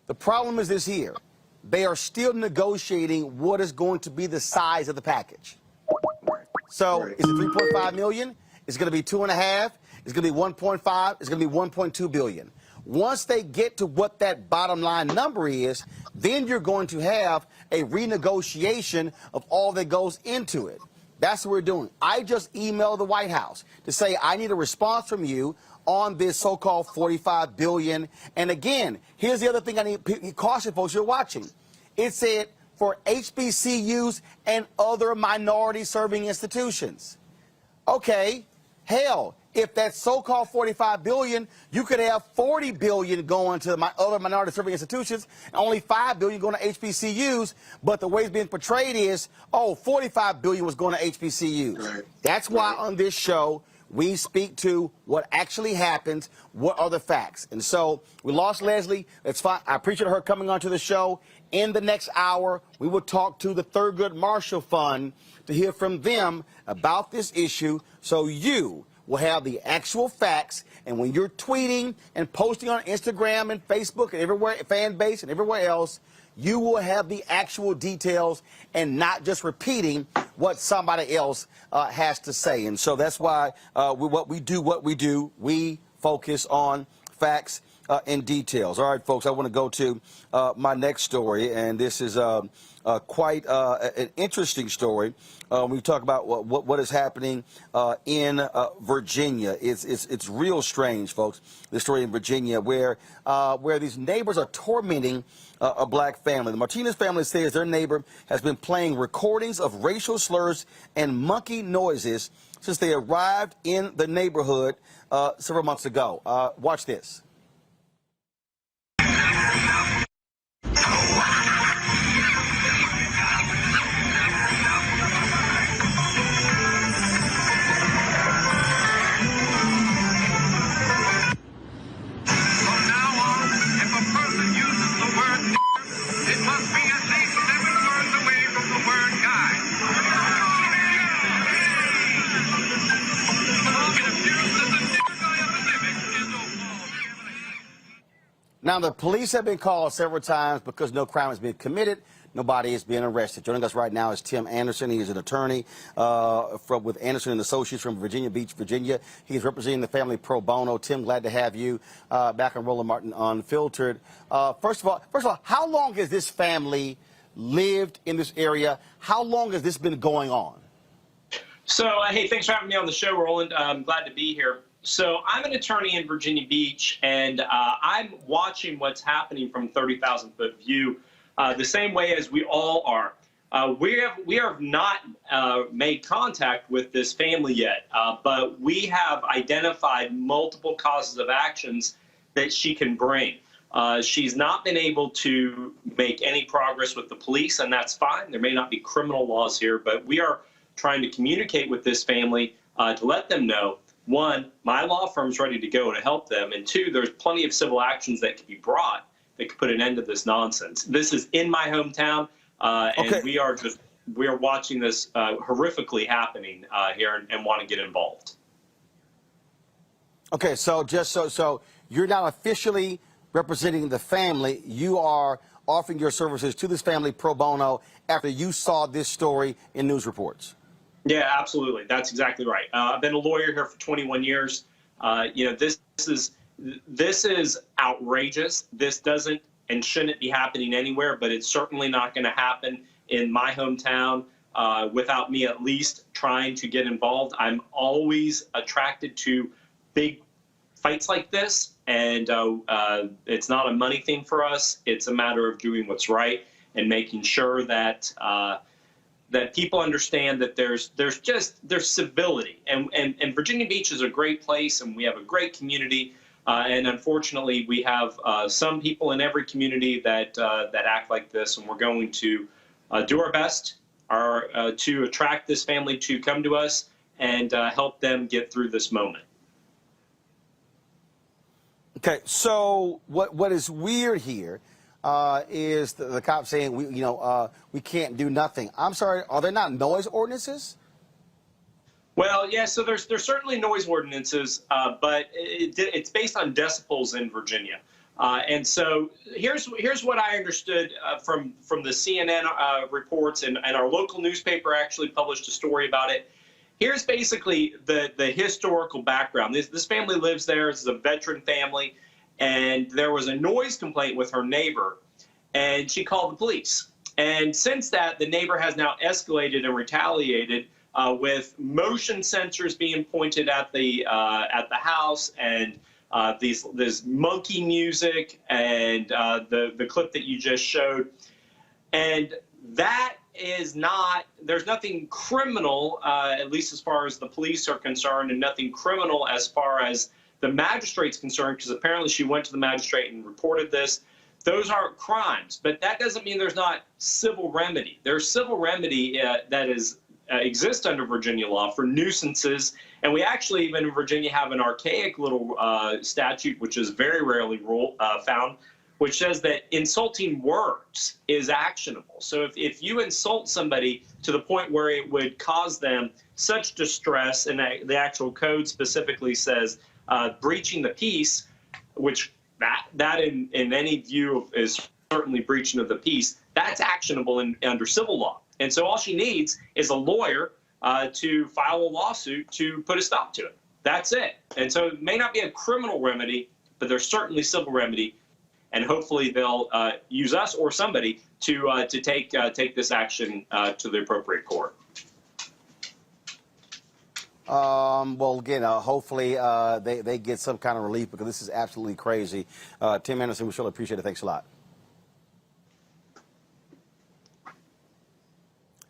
The problem is this here: they are still negotiating what is going to be the size of the package. So is it 3.5 million? It's going to be 2.5. It's going to be 1.5. It's going to be 1.2 billion. Once they get to what that bottom line number is, then you're going to have a renegotiation of all that goes into it. That's what we're doing. I just emailed the White House to say I need a response from you on this so-called $45 billion. And again, here's the other thing I need to caution folks who are watching. It said for HBCUs and other minority-serving institutions. Okay. Hell, if that so-called $45 billion, you could have $40 billion going to other minority-serving institutions, and only $5 billion going to HBCUs. But the way it's being portrayed is, $45 billion was going to HBCUs. Right. That's why on this show we speak to what actually happens, what are the facts. And so we lost Leslie. It's fine. I appreciate her coming onto the show. In the next hour, we will talk to the Thurgood Marshall Fund to hear from them about this issue, so you will have the actual facts. And when you're tweeting and posting on Instagram and Facebook and everywhere, fan base and everywhere else, you will have the actual details and not just repeating what somebody else has to say. And so that's why what we do, we focus on facts and details. All right, folks, I want to go to my next story, and this is quite an interesting story. We talk about what is happening in Virginia. It's real strange, folks. This story in Virginia, where these neighbors are tormenting a black family. The Martinez family says their neighbor has been playing recordings of racial slurs and monkey noises since they arrived in the neighborhood several months ago. Watch this. Now, the police have been called several times because no crime has been committed. Nobody is being arrested. Joining us right now is Tim Anderson. He is an attorney with Anderson and Associates from Virginia Beach, Virginia. He's representing the family pro bono. Tim, glad to have you back on Roland Martin Unfiltered. First of all, how long has this family lived in this area? How long has this been going on? So, hey, thanks for having me on the show, Roland. I'm glad to be here. So I'm an attorney in Virginia Beach, and I'm watching what's happening from 30,000-foot view the same way as we all are. We have not made contact with this family yet, but we have identified multiple causes of actions that she can bring. She's not been able to make any progress with the police, and that's fine. There may not be criminal laws here, but we are trying to communicate with this family to let them know, one, my law firm's ready to go to help them, and two, there's plenty of civil actions that can be brought that could put an end to this nonsense. This is in my hometown, and we are watching this horrifically happening here and want to get involved. Okay, so just so you're now officially representing the family. You are offering your services to this family pro bono after you saw this story in news reports. Yeah, absolutely. That's exactly right. I've been a lawyer here for 21 years. This is outrageous. This doesn't and shouldn't be happening anywhere, but it's certainly not going to happen in my hometown without me at least trying to get involved. I'm always attracted to big fights like this, and it's not a money thing for us. It's a matter of doing what's right and making sure that that people understand that there's civility, and Virginia Beach is a great place, and we have a great community, and unfortunately we have some people in every community that act like this, and we're going to do our best to attract this family to come to us and help them get through this moment. Okay, so what is weird here is the cops saying we can't do nothing. I'm sorry, are there not noise ordinances? Well, yeah, so there's certainly noise ordinances, but it's based on decibels in Virginia. And so here's what I understood from the CNN reports, and our local newspaper actually published a story about it. Here's basically the historical background. This family lives there. This is a veteran family. And there was a noise complaint with her neighbor, and she called the police. And since that, the neighbor has now escalated and retaliated with motion sensors being pointed at the house, and this monkey music, and the clip that you just showed. And that is not, there's nothing criminal, at least as far as the police are concerned, and nothing criminal as far as the magistrate's concerned, because apparently she went to the magistrate and reported this. Those aren't crimes, but that doesn't mean there's not civil remedy. There's civil remedy that exists under Virginia law for nuisances, and we actually even in Virginia have an archaic little statute, which is very rarely found, which says that insulting words is actionable. So if you insult somebody to the point where it would cause them such distress, and the actual code specifically says breaching the peace, which that in any view is certainly breaching of the peace, that's actionable under civil law. And so all she needs is a lawyer to file a lawsuit to put a stop to it. That's it. And so it may not be a criminal remedy, but there's certainly civil remedy. And hopefully they'll use us or somebody to take this action to the appropriate court. Well, again, hopefully they get some kind of relief, because this is absolutely crazy. Tim Anderson, we surely appreciate it. Thanks a lot.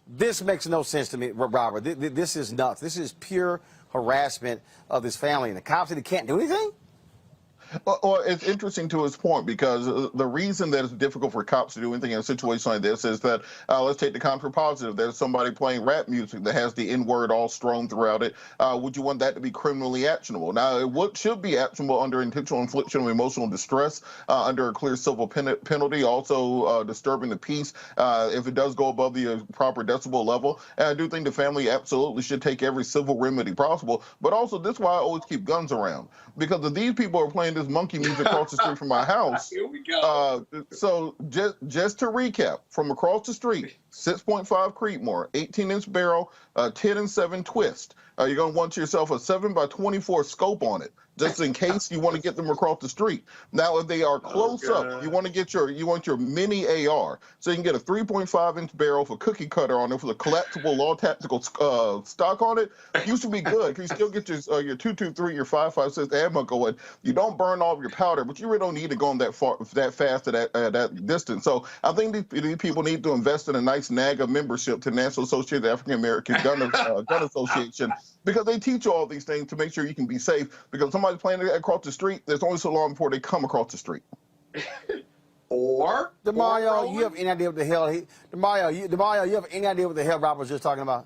This makes no sense to me, Robert. This is nuts. This is pure harassment of this family, and the cops can't do anything? Well, it's interesting to his point, because the reason that it's difficult for cops to do anything in a situation like this is that, let's take the counter positive. There's somebody playing rap music that has the N-word all strewn throughout it. Would you want that to be criminally actionable? Now, it should be actionable under intentional infliction of emotional distress, under a clear civil penalty, also disturbing the peace if it does go above the proper decibel level. And I do think the family absolutely should take every civil remedy possible. But also, this is why I always keep guns around, because if these people are playing this monkey music across the street from my house. Here we go. So just to recap, from across the street, 6.5 Creedmoor, 18-inch barrel, 10-7 twist. You're going to want yourself a 7x24 scope on it, just in case you want to get them across the street. Now, if they are close up, you want your mini AR, so you can get a 3.5-inch barrel for cookie cutter on it with a collapsible all tactical stock on it. You should be good. You still get your 223, your 5.56 ammo going. You don't burn all of your powder, but you really don't need to go on that fast at that distance. So I think these people need to invest in a nice NAGA membership to National Association of African American Gun Association, because they teach you all these things to make sure you can be safe. Because somebody's playing across the street, there's only so long before they come across the street. DeMario, you have any idea what the hell DeMario, you have any idea what the hell Robert was just talking about?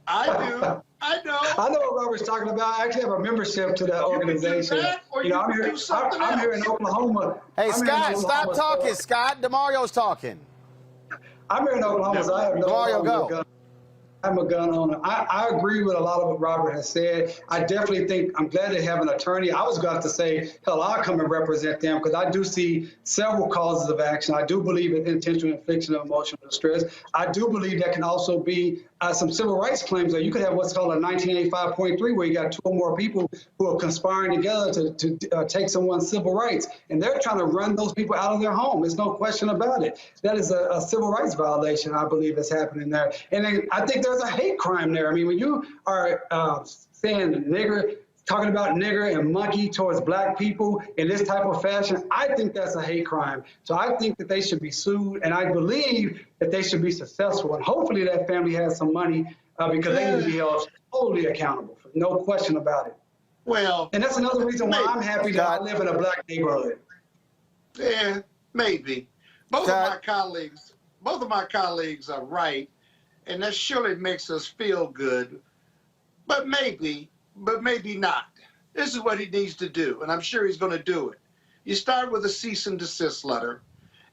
I do. I know. I know what Robert's talking about. I actually have a membership to that organization. I'm here in Oklahoma. Hey, Scott, stop talking, Scott. DeMario's talking. I'm here in Oklahoma, so I have no DeMario, go. I'm a gun owner. I agree with a lot of what Robert has said. I definitely think I'm glad they have an attorney. I was going to say, hell, I'll come and represent them, because I do see several causes of action. I do believe in intentional infliction of emotional distress. I do believe there can also be some civil rights claims. That you could have what's called a 1985.3, where you got two or more people who are conspiring together to take someone's civil rights, and they're trying to run those people out of their home. There's no question about it. That is a civil rights violation, I believe, is happening there. And then I think there's a hate crime there. I mean, when you are saying nigger, talking about nigger and monkey towards black people in this type of fashion, I think that's a hate crime. So I think that they should be sued, and I believe that they should be successful. And hopefully that family has some money, because they need to be held totally accountable, no question about it. Well, and that's another reason why I'm happy that I live in a black neighborhood. Yeah, maybe. Both of my colleagues are right, and that surely makes us feel good. But maybe not. This is what he needs to do, and I'm sure he's going to do it. You start with a cease and desist letter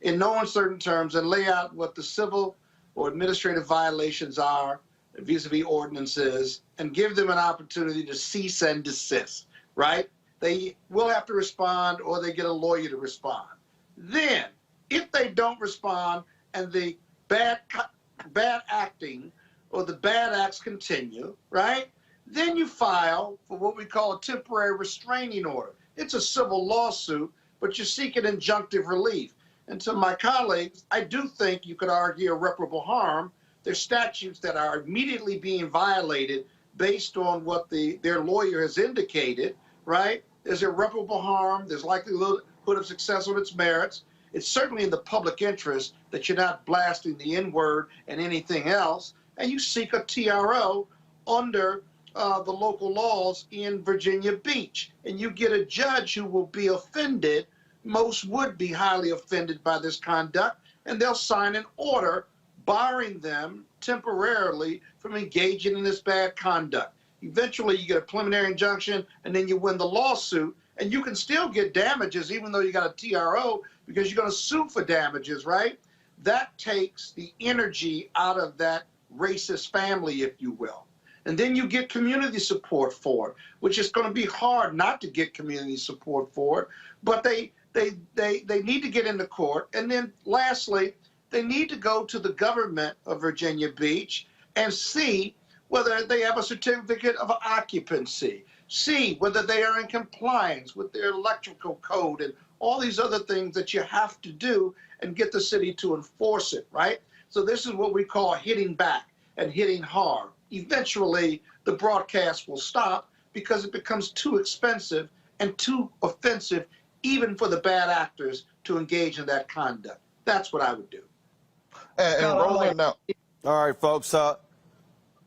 in no uncertain terms and lay out what the civil or administrative violations are vis-a-vis ordinances, and give them an opportunity to cease and desist, right? They will have to respond, or they get a lawyer to respond. Then, if they don't respond and the bad acting or the bad acts continue, right? Then you file for what we call a temporary restraining order. It's a civil lawsuit, but you're seeking injunctive relief. And to my colleagues, I do think you could argue irreparable harm. There's statutes that are immediately being violated based on what their lawyer has indicated, right? There's irreparable harm. There's likelihood of success on its merits. It's certainly in the public interest that you're not blasting the N-word and anything else. And you seek a TRO under the local laws in Virginia Beach. And you get a judge who will be offended. Most would be highly offended by this conduct, and they'll sign an order barring them temporarily from engaging in this bad conduct. Eventually, you get a preliminary injunction, and then you win the lawsuit, And you can still get damages even though you got a TRO because you're going to sue for damages, right? That takes the energy out of that racist family, if you will. And then you get community support for it, which is going to be hard not to get community support for it. But they need to get into court. And then lastly, they need to go to the government of Virginia Beach and see whether they have a certificate of occupancy, see whether they are in compliance with their electrical code and all these other things that you have to do and get the city to enforce it, right? So this is what we call hitting back and hitting hard. Eventually, the broadcast will stop because it becomes too expensive and too offensive even for the bad actors to engage in that conduct. That's what I would do. And Roland, now. All right, folks.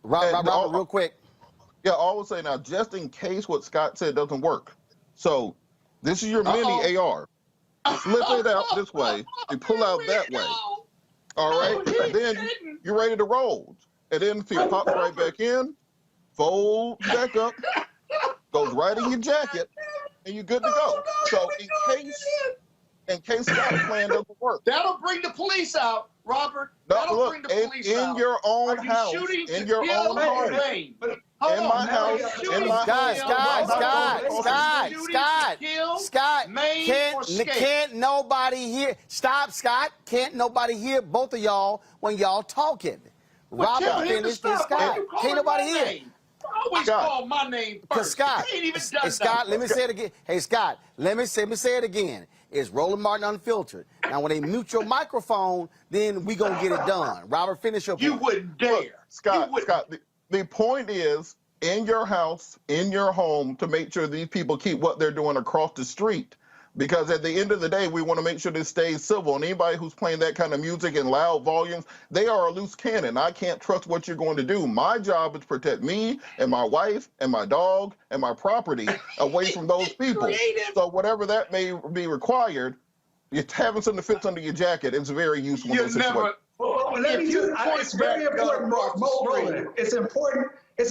Robert, real quick. Yeah, I would say now, just in case what Scott said doesn't work. So this is your mini AR. Flip it out this way. You pull out that way. All right? And then you're ready to roll. And then if you pop right back in, fold back up, goes right in your jacket, and you're good to go. So in case Scott's plan doesn't work. That'll bring the police out, Robert. That'll bring the police out. In your own house. In your own home. In my house. In my Scott, can't nobody hear? Stop, Scott. Can't nobody hear both of y'all when y'all talking? Robert finished and Scott. Can't nobody hear? Always call my name first. Scott, ain't even done Scott, let me say it again. Hey, Scott, let me say it again. It's Roland Martin Unfiltered. Now, when they mute your microphone, then we gonna get it done. Robert, finish your point. You wouldn't dare. Look, Scott, the point is, in your house, in your home, to make sure these people keep what they're doing across the street. Because at the end of the day, we want to make sure this stays civil. And anybody who's playing that kind of music in loud volumes, they are a loose cannon. I can't trust what you're going to do. My job is to protect me and my wife and my dog and my property away from those people. So whatever that may be required, you're having something that fits under your jacket is very useful in this situation. It's very important, Roland. It's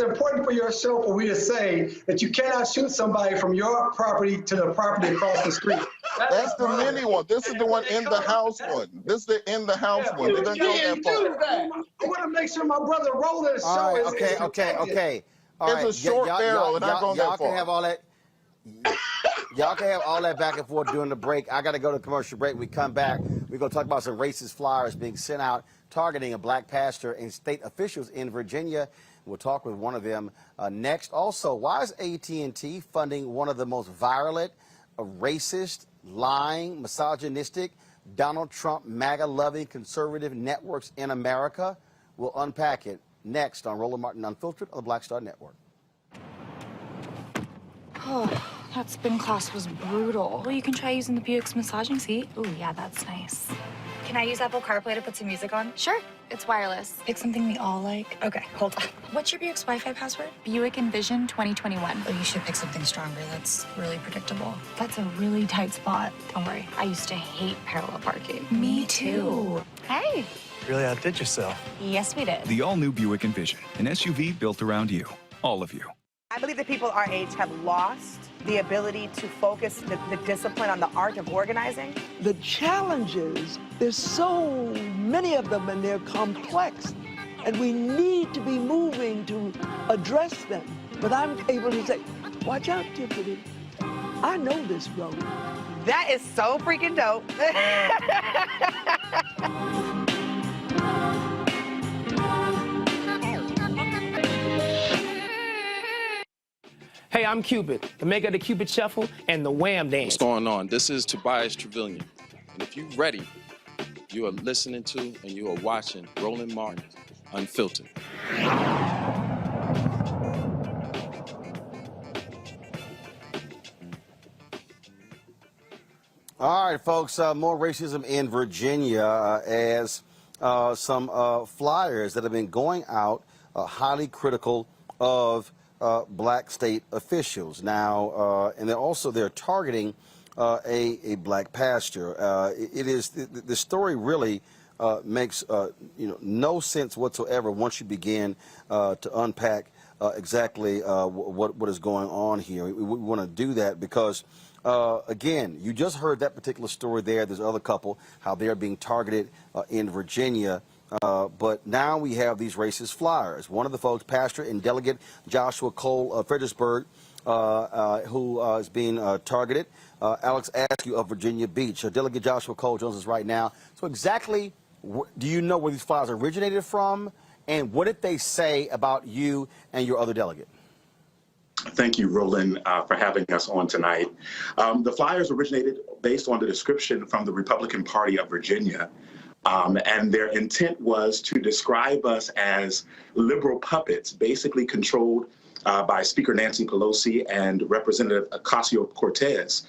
important for your show for we to say that you cannot shoot somebody from your property to the property across the street. That's the mini one. This is the one in the house one. This is the in the house one. It doesn't go that far. I want to make sure my brother Roland's show is okay. All right. It's a short barrel and not going that far. Y'all can have all that. Y'all can have all that back and forth during the break. I got to go to commercial break. We come back. We're going to talk about some racist flyers being sent out targeting a black pastor and state officials in Virginia. We'll talk with one of them next. Also, why is AT&T funding one of the most virulent, racist, lying, misogynistic, Donald Trump, MAGA-loving conservative networks in America? We'll unpack it next on Roland Martin Unfiltered on the Black Star Network. Oh, that spin class was brutal. Well, you can try using the Buick's massaging seat. Ooh, yeah, that's nice. Can I use Apple CarPlay to put some music on? Sure. It's wireless. It's something we all like. Okay, hold on. What's your Buick's Wi-Fi password? Buick Envision 2021. Oh, you should pick something stronger. That's really predictable. That's a really tight spot. Don't worry. I used to hate parallel parking. Me too. Hey. Really outdid yourself. Yes, we did. The all-new Buick Envision, an SUV built around you, all of you. I believe that people our age have lost the ability to focus the discipline on the art of organizing. The challenges, there's so many of them and they're complex. And we need to be moving to address them. But I'm able to say, watch out, Tiffany. I know this road. That is so freaking dope. Hey, I'm Cupid, the maker of the Cupid Shuffle and the Wham Dance. What's going on? This is Tobias Trevelyan. And if you're ready, you are listening to and you are watching Roland Martin Unfiltered. All right, folks, more racism in Virginia as some flyers that have been going out highly critical of black state officials now, and they're targeting a black pastor. The story really makes no sense whatsoever once you begin to unpack exactly what is going on here. We want to do that because Again, you just heard that particular story there. There's another couple, how they're being targeted in Virginia. But now we have these racist flyers. One of the folks, Pastor and Delegate Joshua Cole of Fredericksburg, who is being targeted. Alex Askew of Virginia Beach. Delegate Joshua Cole joins us right now. So exactly, do you know where these flyers originated from? And what did they say about you and your other delegate? Thank you, Roland, for having us on tonight. The flyers originated based on the description from the Republican Party of Virginia. And their intent was to describe us as liberal puppets, basically controlled by Speaker Nancy Pelosi and Representative Ocasio-Cortez.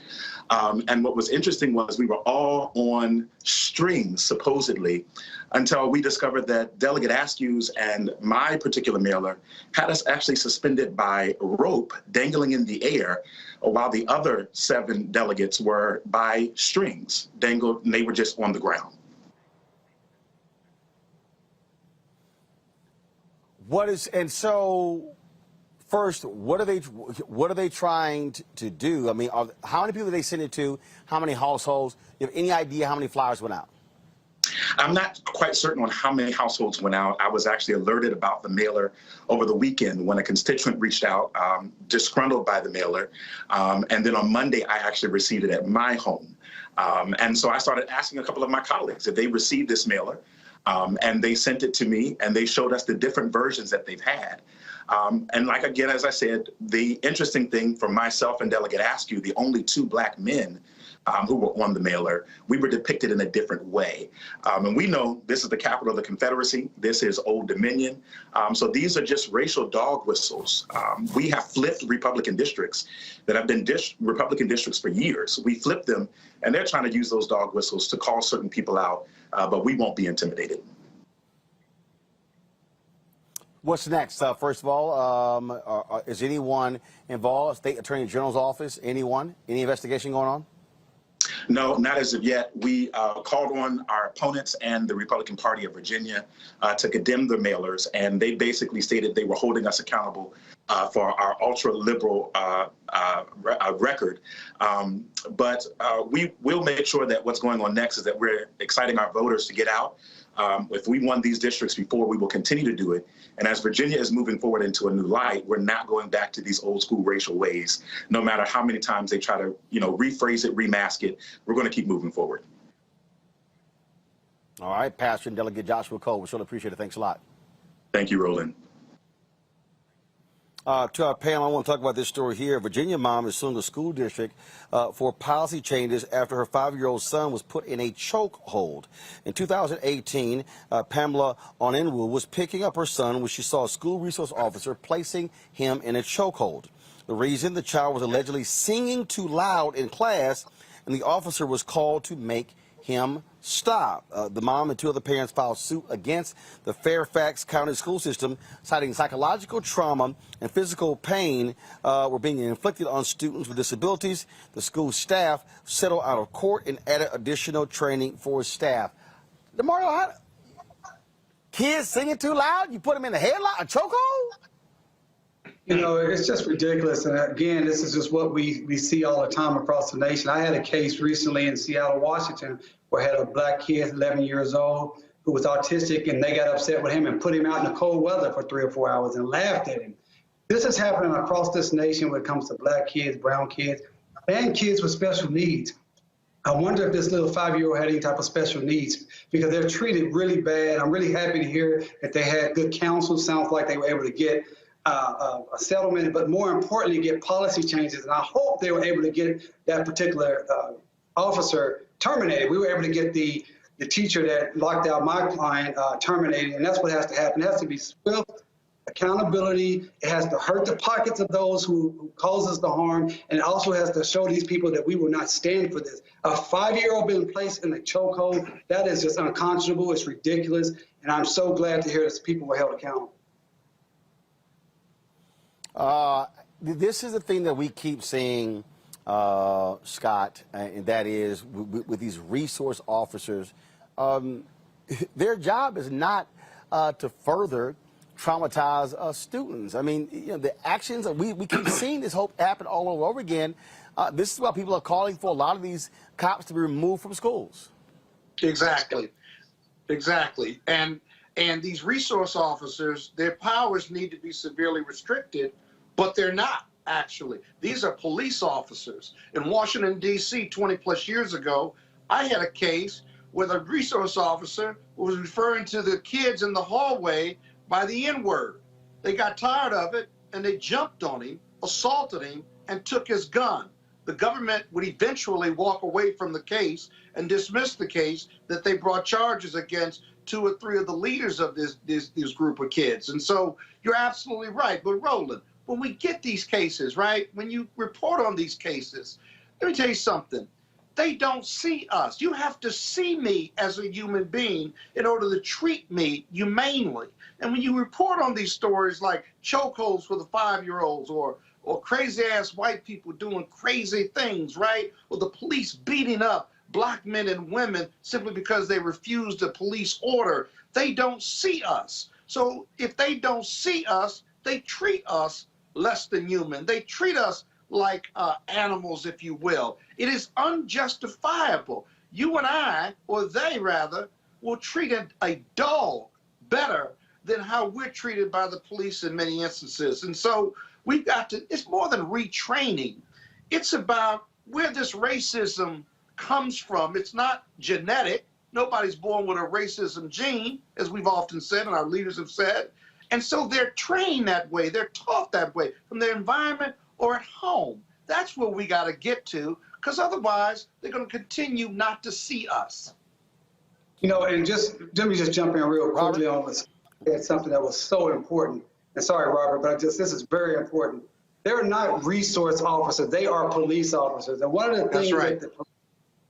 And what was interesting was we were all on strings, supposedly, until we discovered that Delegate Askew's and my particular mailer had us actually suspended by rope dangling in the air, while the other 7 delegates were by strings dangled, and they were just on the ground. First, what are they trying to do? I mean, how many people did they send it to? How many households? You have any idea how many flyers went out? I'm not quite certain on how many households went out. I was actually alerted about the mailer over the weekend when a constituent reached out, disgruntled by the mailer. And then on Monday, I actually received it at my home. And so I started asking a couple of my colleagues if they received this mailer. And they sent it to me, and they showed us the different versions that they've had. And like, again, as I said, the interesting thing for myself and Delegate Askew, the only 2 black men who were on the mailer, we were depicted in a different way. And we know this is the capital of the Confederacy. This is Old Dominion. So these are just racial dog whistles. We have flipped Republican districts that have been Republican districts for years. We flipped them, and they're trying to use those dog whistles to call certain people out, but we won't be intimidated. What's next? First of all, is anyone involved? State Attorney General's office? Anyone? Any investigation going on? No, not as of yet. We called on our opponents and the Republican Party of Virginia to condemn the mailers, and they basically stated they were holding us accountable for our ultra-liberal record. But we will make sure that what's going on next is that we're exciting our voters to get out. If we won these districts before, we will continue to do it. And as Virginia is moving forward into a new light, we're not going back to these old school racial ways. No matter how many times they try to, rephrase it, remask it, we're going to keep moving forward. All right, Pastor and Delegate Joshua Cole, we sure appreciate it. Thanks a lot. Thank you, Roland. To our panel, I want to talk about this story here. A Virginia mom is suing a school district for policy changes after her 5-year-old son was put in a chokehold. In 2018, Pamela Onenwu was picking up her son when she saw a school resource officer placing him in a chokehold. The reason, the child was allegedly singing too loud in class, and the officer was called to make him stop. The mom and 2 other parents filed suit against the Fairfax County school system, citing psychological trauma and physical pain were being inflicted on students with disabilities. The school staff settled out of court and added additional training for staff. DeMario, kids singing too loud? You put them in a headlock, a chokehold? It's just ridiculous. And again, this is just what we see all the time across the nation. I had a case recently in Seattle, Washington, where I had a black kid, 11 years old, who was autistic, and they got upset with him and put him out in the cold weather for 3 or 4 hours and laughed at him. This is happening across this nation when it comes to black kids, brown kids, and kids with special needs. I wonder if this little 5-year-old had any type of special needs, because they're treated really bad. I'm really happy to hear that they had good counsel. Sounds like they were able to get a settlement, but more importantly, get policy changes. And I hope they were able to get that particular officer terminated. We were able to get the teacher that locked out my client terminated, and that's what has to happen. It has to be swift accountability. It has to hurt the pockets of those who causes the harm, and it also has to show these people that we will not stand for this. A 5-year-old being placed in a chokehold, that is just unconscionable. It's ridiculous, and I'm so glad to hear that people were held accountable. This is the thing that we keep seeing, Scott, and that is with these resource officers, their job is not to further traumatize students. I mean, the actions, we keep seeing this hope happen all over again. This is why people are calling for a lot of these cops to be removed from schools. Exactly. Exactly. And these resource officers, their powers need to be severely restricted, but they're not actually. These are police officers. In Washington, D.C., 20 plus years ago, I had a case where the resource officer was referring to the kids in the hallway by the N-word. They got tired of it and they jumped on him, assaulted him, and took his gun. The government would eventually walk away from the case and dismiss the case that they brought charges against 2 or 3 of the leaders of this group of kids. And so you're absolutely right. But Roland, when we get these cases, right, when you report on these cases, let me tell you something. They don't see us. You have to see me as a human being in order to treat me humanely. And when you report on these stories like chokeholds for the 5-year-olds or crazy-ass white people doing crazy things, right? Or the police beating up black men and women simply because they refused a police order. They don't see us. So if they don't see us, they treat us less than human. They treat us like animals, if you will. It is unjustifiable. You and I, or they rather, will treat a dog better than how we're treated by the police in many instances. And so we've got to, it's more than retraining. It's about where this racism comes from. It's not genetic. Nobody's born with a racism gene, as we've often said and our leaders have said. And so they're trained that way. They're taught that way from their environment or at home. That's where we got to get to, because otherwise they're going to continue not to see us. You know, and let me just jump in real quickly on this. It's something that was so important. And sorry, Robert, but this is very important. They're not resource officers. They are police officers. And one of the things that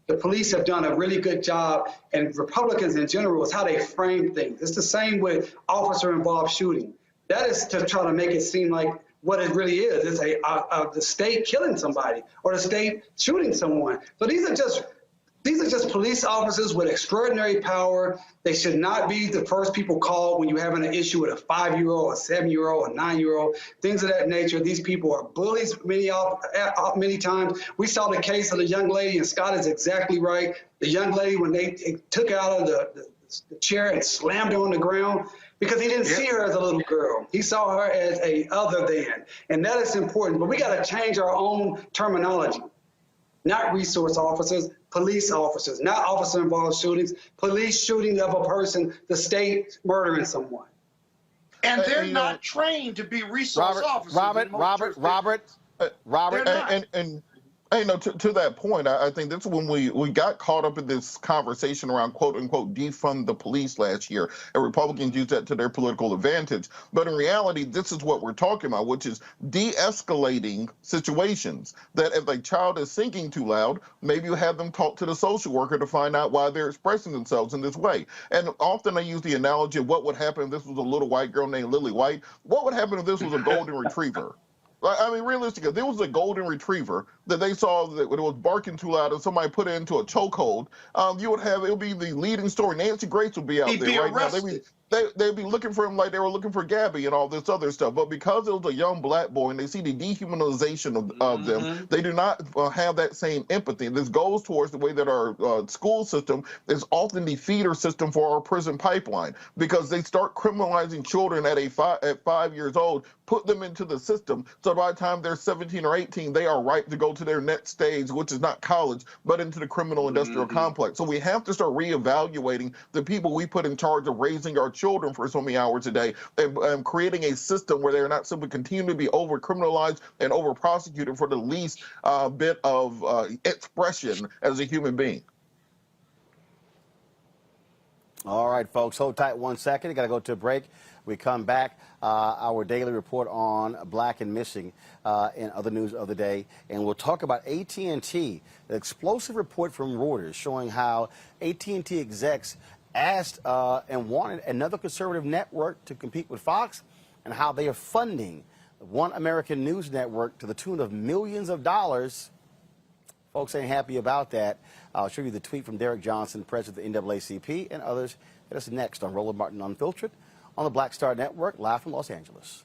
the police have done a really good job, and Republicans in general, is how they frame things. It's the same with officer-involved shooting. That is to try to make it seem like what it really is. It's the state killing somebody or the state shooting someone. So these are just police officers with extraordinary power. They should not be the first people called when you're having an issue with a 5-year-old, a 7-year-old, a 9-year-old, things of that nature. These people are bullies many times. We saw the case of the young lady, and Scott is exactly right. The young lady, when they took her out of the chair and slammed her on the ground, because he didn't see her as a little girl. He saw her as a other than. And that is important. But we got to change our own terminology. Not resource officers, police officers, not officer-involved shootings, police shooting of a person, the state murdering someone. And they're not trained to be resource officers. Robert, and to that point, I think that's when we got caught up in this conversation around quote unquote defund the police last year, and Republicans used that to their political advantage. But in reality, this is what we're talking about, which is de-escalating situations. That if a child is singing too loud, maybe you have them talk to the social worker to find out why they're expressing themselves in this way. And often I use the analogy of what would happen if this was a little white girl named Lily White. What would happen if this was a golden retriever? I mean, realistically, if there was a golden retriever that they saw that when it was barking too loud and somebody put it into a chokehold, it would be the leading story. Nancy Grace would be out there right now. They'd be looking for him like they were looking for Gabby and all this other stuff. But because it was a young black boy and they see the dehumanization of them, they do not have that same empathy. This goes towards the way that our school system is often the feeder system for our prison pipeline, because they start criminalizing children at 5 years old, put them into the system. So by the time they're 17 or 18, they are ripe to go to their next stage, which is not college, but into the criminal industrial complex. So we have to start reevaluating the people we put in charge of raising our children for so many hours a day, and creating a system where they're not simply continuing to be over-criminalized and over-prosecuted for the least bit of expression as a human being. All right, folks, hold tight 1 second. Got to go to a break. We come back, our daily report on black and missing and other news of the day. And we'll talk about AT&T, an explosive report from Reuters showing how AT&T execs asked and wanted another conservative network to compete with Fox, and how they are funding One American News Network to the tune of millions of dollars. Folks ain't happy about that. I'll show you the tweet from Derek Johnson, president of the NAACP, and others. That's next on Roland Martin Unfiltered on the Black Star Network, live from Los Angeles.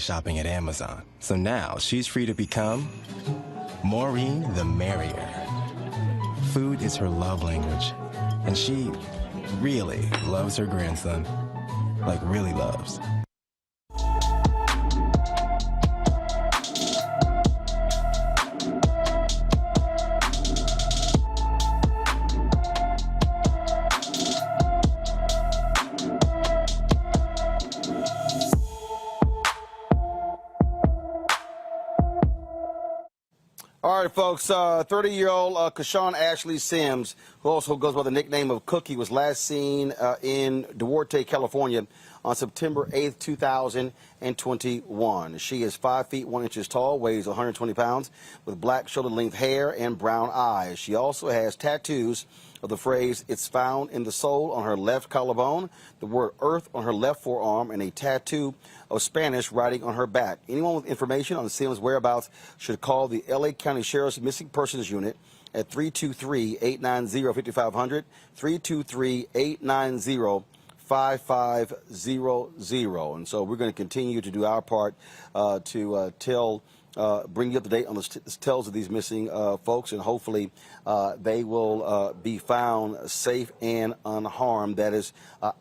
Shopping at Amazon. So now she's free to become Maureen the Merrier. Food is her love language, and she really loves her grandson. Like, really loves. All right, folks, 30-year-old Cashawn Ashley Sims, who also goes by the nickname of Cookie, was last seen in Duarte, California on September 8th, 2021. She is 5 feet 1 inches tall, weighs 120 pounds, with black shoulder-length hair and brown eyes. She also has tattoos of the phrase, "It's found in the soul," on her left collarbone, the word "earth" on her left forearm, and a tattoo of Spanish writing on her back. Anyone with information on Sims' whereabouts should call the LA County Sheriff's Missing Persons Unit at 323-890-5500, 323-890-5500. And so we're going to continue to do our part to bring you up to date on the tales of these missing folks, and hopefully they will be found safe and unharmed. That is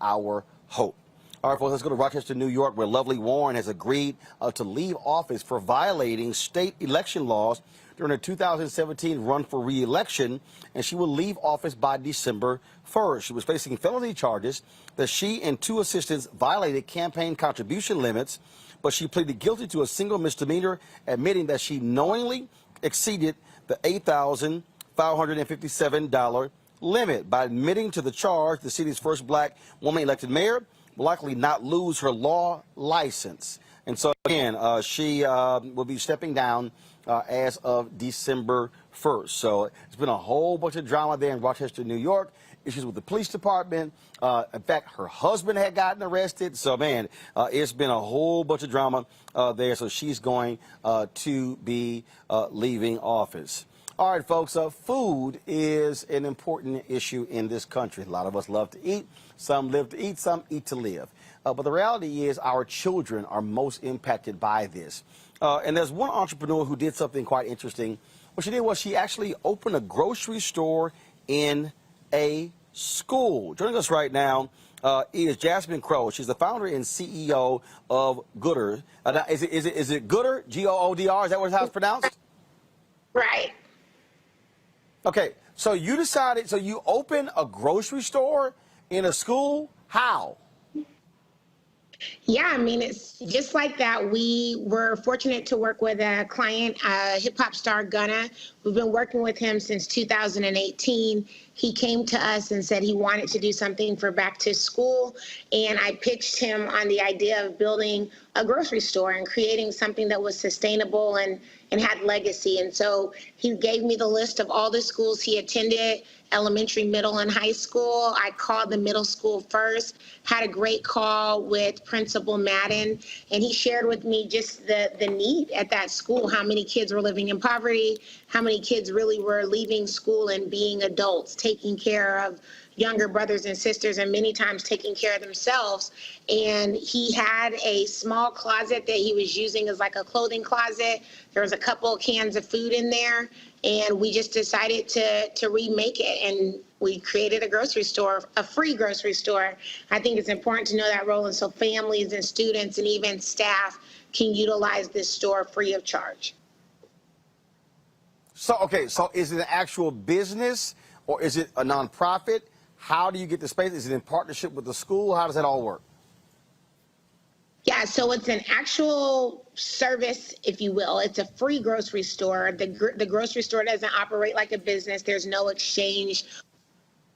our hope. All right, folks, let's go to Rochester, New York, where Lavii Warren has agreed to leave office for violating state election laws during her 2017 run for re-election, and she will leave office by December 1st. She was facing felony charges that she and 2 assistants violated campaign contribution limits, but she pleaded guilty to a single misdemeanor, admitting that she knowingly exceeded the $8,557 limit. By admitting to the charge, the city's first black woman elected mayor will likely not lose her law license. And so, again, she will be stepping down as of December 1st. So it's been a whole bunch of drama there in Rochester, New York. Issues with the police department. In fact, her husband had gotten arrested. So, man, it's been a whole bunch of drama there. So she's going to be leaving office. All right, folks, food is an important issue in this country. A lot of us love to eat. Some live to eat, some eat to live. But the reality is our children are most impacted by this. And there's one entrepreneur who did something quite interesting. What she did was she actually opened a grocery store in a school. Joining us right now is Jasmine Crow. She's the founder and CEO of Gooder. Is it Gooder? G-O-O-D-R? Is that how it's pronounced? Right. Okay, so you decided, so you opened a grocery store in a school? How? Yeah, I mean, it's just like that. We were fortunate to work with a client, hip hop star Gunna. We've been working with him since 2018. He came to us and said he wanted to do something for back to school. And I pitched him on the idea of building a grocery store and creating something that was sustainable and had legacy. And so he gave me the list of all the schools he attended, elementary, middle, and high school. I called the middle school first, had a great call with Principal Madden, and he shared with me just the need at that school, how many kids were living in poverty, how many kids really were leaving school and being adults, taking care of, younger brothers and sisters, and many times taking care of themselves. And he had a small closet that he was using as like a clothing closet. There was a couple of cans of food in there, and we just decided to remake it. And we created a grocery store, a free grocery store. I think it's important to know that, Roland, so families and students and even staff can utilize this store free of charge. So, okay, so is it an actual business or is it a nonprofit? How do you get the space? Is it in partnership with the school? How does that all work? Yeah, so it's an actual service, if you will. It's a free grocery store. The grocery store doesn't operate like a business. There's no exchange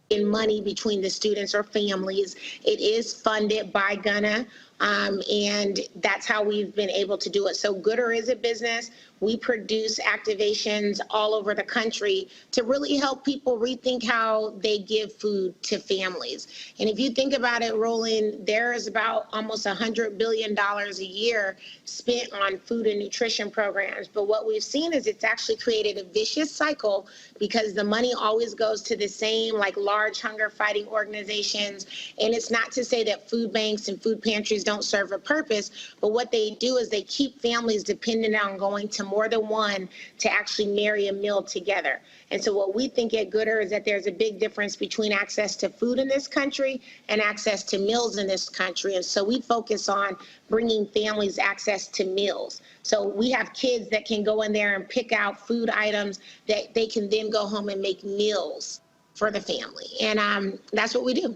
in money between the students or families. It is funded by Gunna, and that's how we've been able to do it. So Gooder is a business. We produce activations all over the country to really help people rethink how they give food to families. And if you think about it, Roland, there is about almost $100 billion a year spent on food and nutrition programs. But what we've seen is it's actually created a vicious cycle because the money always goes to the same like large hunger fighting organizations. And it's not to say that food banks and food pantries don't serve a purpose, but what they do is they keep families dependent on going to more than one to actually marry a meal together. And so what we think at Gooder is that there's a big difference between access to food in this country and access to meals in this country. And so we focus on bringing families access to meals. So we have kids that can go in there and pick out food items that they can then go home and make meals for the family. And that's what we do.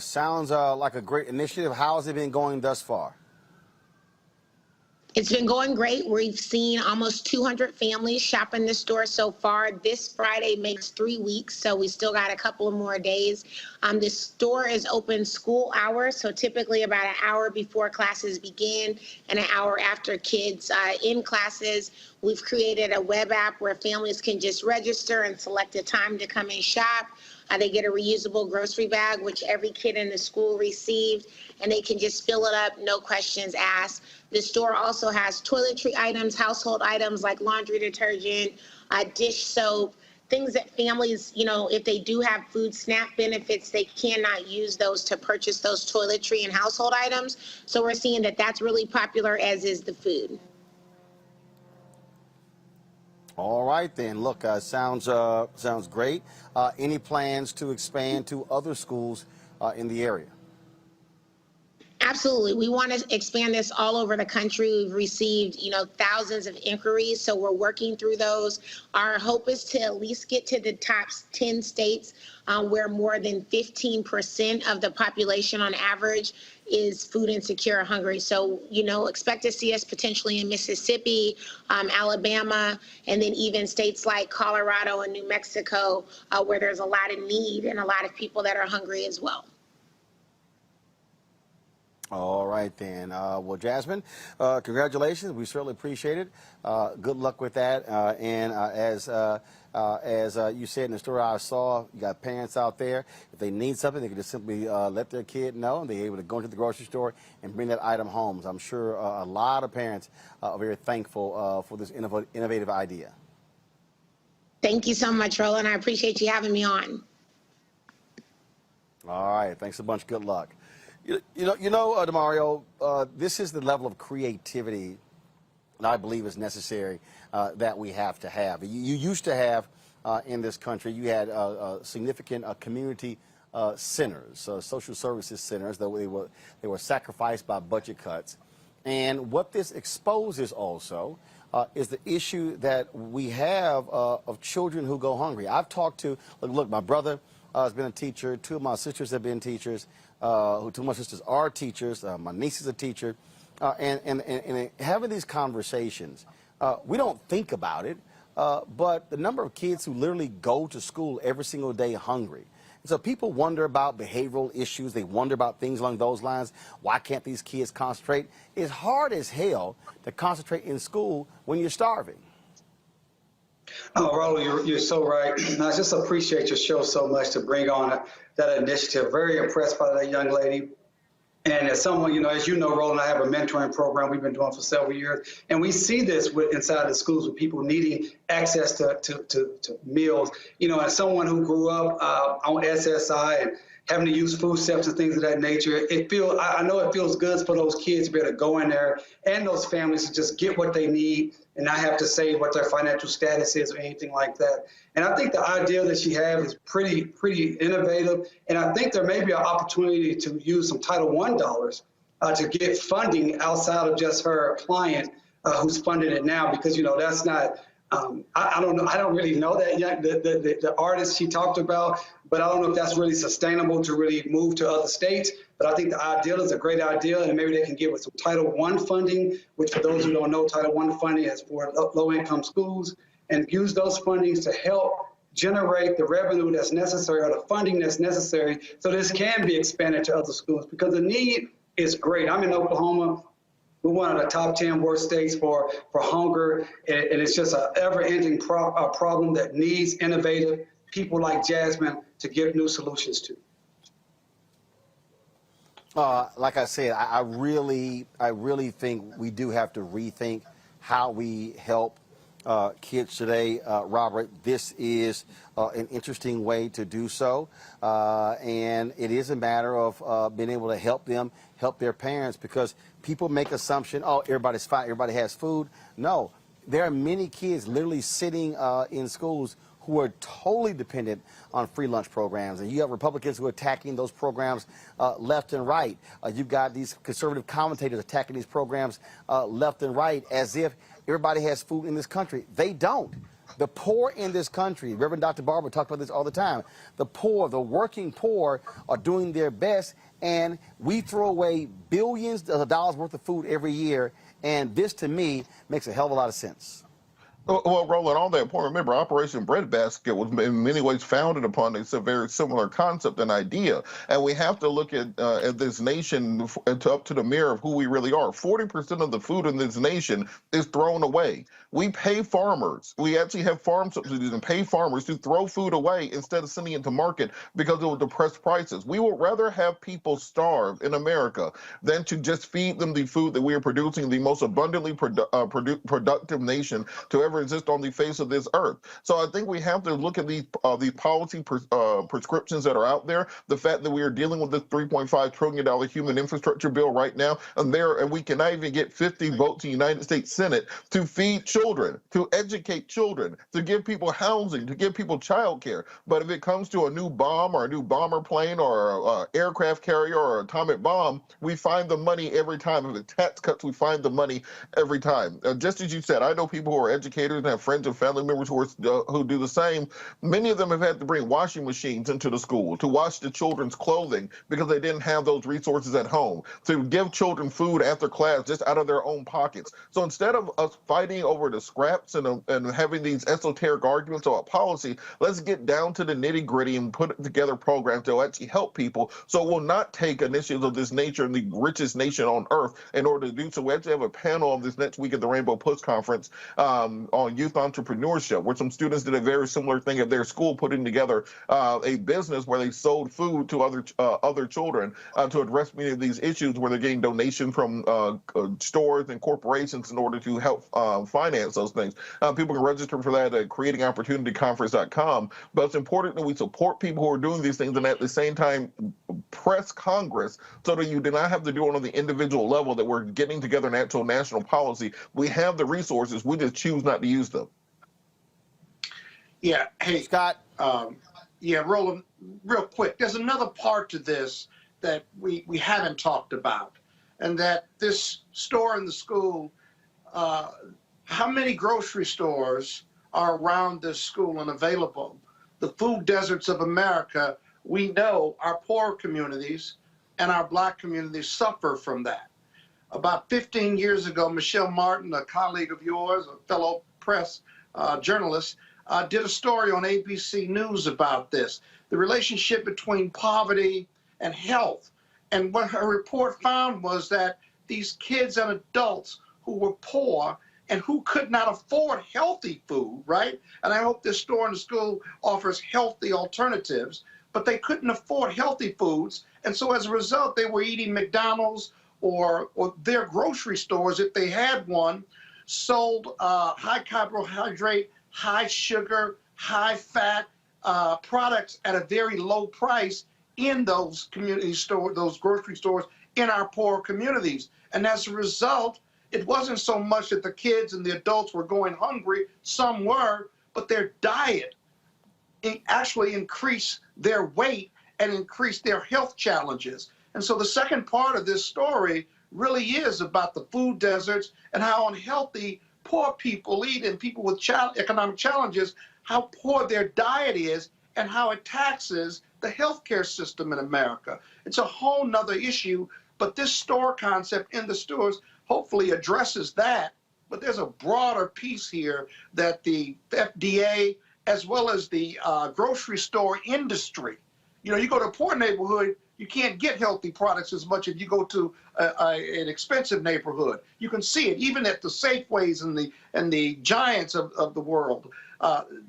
Sounds like a great initiative. How has it been going thus far? It's been going great. We've seen almost 200 families shop in the store so far. This Friday makes 3 weeks, so we still got a couple of more days. The store is open school hours, so typically about an hour before classes begin and an hour after kids in classes. We've created a web app where families can just register and select a time to come and shop. They get a reusable grocery bag, which every kid in the school received, and they can just fill it up, no questions asked. The store also has toiletry items, household items like laundry detergent, dish soap, things that families, you know, if they do have food SNAP benefits, they cannot use those to purchase those toiletry and household items. So we're seeing that that's really popular, as is the food. All right, then. Look, sounds great. Any plans to expand to other schools in the area? Absolutely. We want to expand this all over the country. We've received, you know, thousands of inquiries, so we're working through those. Our hope is to at least get to the top 10 states where more than 15% of the population on average is food insecure or hungry. So, you know, expect to see us potentially in Mississippi, Alabama, and then even states like Colorado and New Mexico, where there's a lot of need and a lot of people that are hungry as well. All right, then. Well, Jasmine, congratulations. We certainly appreciate it. Good luck with that. And as you said in the story I saw, you got parents out there. If they need something, they can just simply let their kid know, and they're able to go into the grocery store and bring that item home. So I'm sure a lot of parents are very thankful for this innovative idea. Thank you so much, Roland. I appreciate you having me on. All right. Thanks a bunch. Good luck. You know, Demario, this is the level of creativity that I believe is necessary that we have to have. You used to have in this country, you had significant community centers, social services centers, that they were sacrificed by budget cuts. And what this exposes also is the issue that we have of children who go hungry. I've talked to, look, my brother has been a teacher. Two of my sisters have been teachers. Two of my sisters are teachers. My niece is a teacher. And having these conversations, we don't think about it, but the number of kids who literally go to school every single day hungry. And so people wonder about behavioral issues. They wonder about things along those lines. Why can't these kids concentrate? It's hard as hell to concentrate in school when you're starving. Oh, Roland, you're so right. I just appreciate your show so much to bring on that initiative. Very impressed by that young lady. And as someone, as you know, Roland, I have a mentoring program we've been doing for several years. And we see this inside the schools with people needing access to meals. As someone who grew up on SSI and having to use food stamps and things of that nature, I know it feels good for those kids to be able to go in there and those families to just get what they need and not have to say what their financial status is or anything like that. And I think the idea that she has is pretty innovative. And I think there may be an opportunity to use some Title I dollars to get funding outside of just her client who's funding it now, because, that's not, I don't know. I don't really know that yet. The artist she talked about, but I don't know if that's really sustainable to really move to other states. But I think the ideal is a great idea, and maybe they can give us some Title I funding, which for those who don't know, Title I funding is for low-income schools, and use those fundings to help generate the revenue that's necessary or the funding that's necessary so this can be expanded to other schools, because the need is great. I'm in Oklahoma. We're one of the top 10 worst states for hunger, and it's just an ever-ending problem that needs innovative people like Jasmine to give new solutions to. Like I said, I really think we do have to rethink how we help kids today. Robert, this is an interesting way to do so, and it is a matter of being able to help them help their parents, because people make assumption, oh, everybody's fine, everybody has food. No, there are many kids literally sitting in schools who are totally dependent on free lunch programs. And you have Republicans who are attacking those programs left and right. You've got these conservative commentators attacking these programs left and right as if everybody has food in this country. They don't. The poor in this country, Reverend Dr. Barber talked about this all the time, the poor, the working poor are doing their best, and we throw away billions of dollars worth of food every year, and this, to me, makes a hell of a lot of sense. Well, Roland, on that point, remember, Operation Breadbasket was in many ways founded upon a very similar concept and idea. And we have to look at this nation up to the mirror of who we really are. 40% of the food in this nation is thrown away. We pay farmers. We actually have farm subsidies and pay farmers to throw food away instead of sending it to market because it will depress prices. We would rather have people starve in America than to just feed them the food that we are producing, the most abundantly productive nation to ever exist on the face of this earth. So I think we have to look at these policy prescriptions that are out there. The fact that we are dealing with this $3.5 trillion human infrastructure bill right now, and we cannot even get 50 votes in the United States Senate to feed children, to educate children, to give people housing, to give people child care. But if it comes to a new bomb or a new bomber plane or an aircraft carrier or an atomic bomb, we find the money every time. If it's tax cuts, we find the money every time. Just as you said, I know people who are educated and have friends and family members who do the same. Many of them have had to bring washing machines into the school to wash the children's clothing because they didn't have those resources at home, to give children food after class just out of their own pockets. So instead of us fighting over the scraps and having these esoteric arguments about policy, let's get down to the nitty gritty and put together programs that will actually help people, so it will not take initiatives of this nature in the richest nation on earth in order to do so. We actually have a panel on this next week at the Rainbow Push Conference on youth entrepreneurship, where some students did a very similar thing at their school, putting together a business where they sold food to other children to address many of these issues, where they're getting donations from stores and corporations in order to help finance those things. People can register for that at creatingopportunityconference.com. But it's important that we support people who are doing these things, and at the same time press Congress so that you do not have to do it on the individual level, that we're getting together an actual national policy. We have the resources, we just choose not to use them. Yeah. Hey, Scott. Yeah, Roland, real quick. There's another part to this that we haven't talked about, and that this store in the school, how many grocery stores are around this school and available? The food deserts of America, we know our poor communities and our Black communities suffer from that. About 15 years ago, Michelle Martin, a colleague of yours, a fellow press journalist, did a story on ABC News about this, the relationship between poverty and health. And what her report found was that these kids and adults who were poor and who could not afford healthy food, right? And I hope this store in the school offers healthy alternatives, but they couldn't afford healthy foods. And so as a result, they were eating McDonald's or their grocery stores, if they had one, sold high carbohydrate, high sugar, high fat products at a very low price in those community stores, those grocery stores in our poor communities. And as a result, it wasn't so much that the kids and the adults were going hungry, some were, but their diet actually increased their weight and increased their health challenges. And so the second part of this story really is about the food deserts and how unhealthy poor people eat, and people with economic challenges, how poor their diet is and how it taxes the healthcare system in America. It's a whole nother issue, but this store concept in the stores hopefully addresses that. But there's a broader piece here that the FDA, as well as the grocery store industry, you know, you go to a poor neighborhood, you can't get healthy products as much as you go to an expensive neighborhood. You can see it even at the Safeways and the Giants of the world.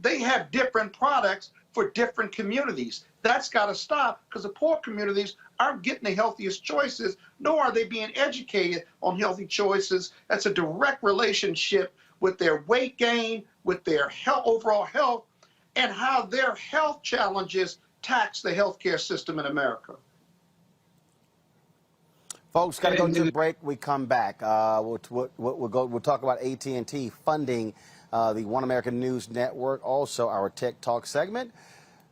They have different products for different communities. That's got to stop, because the poor communities aren't getting the healthiest choices, nor are they being educated on healthy choices. That's a direct relationship with their weight gain, with their overall health, and how their health challenges tax the healthcare system in America. Folks, got to go to the break. We come back. We'll talk about AT&T funding the One American News Network, also our Tech Talk segment.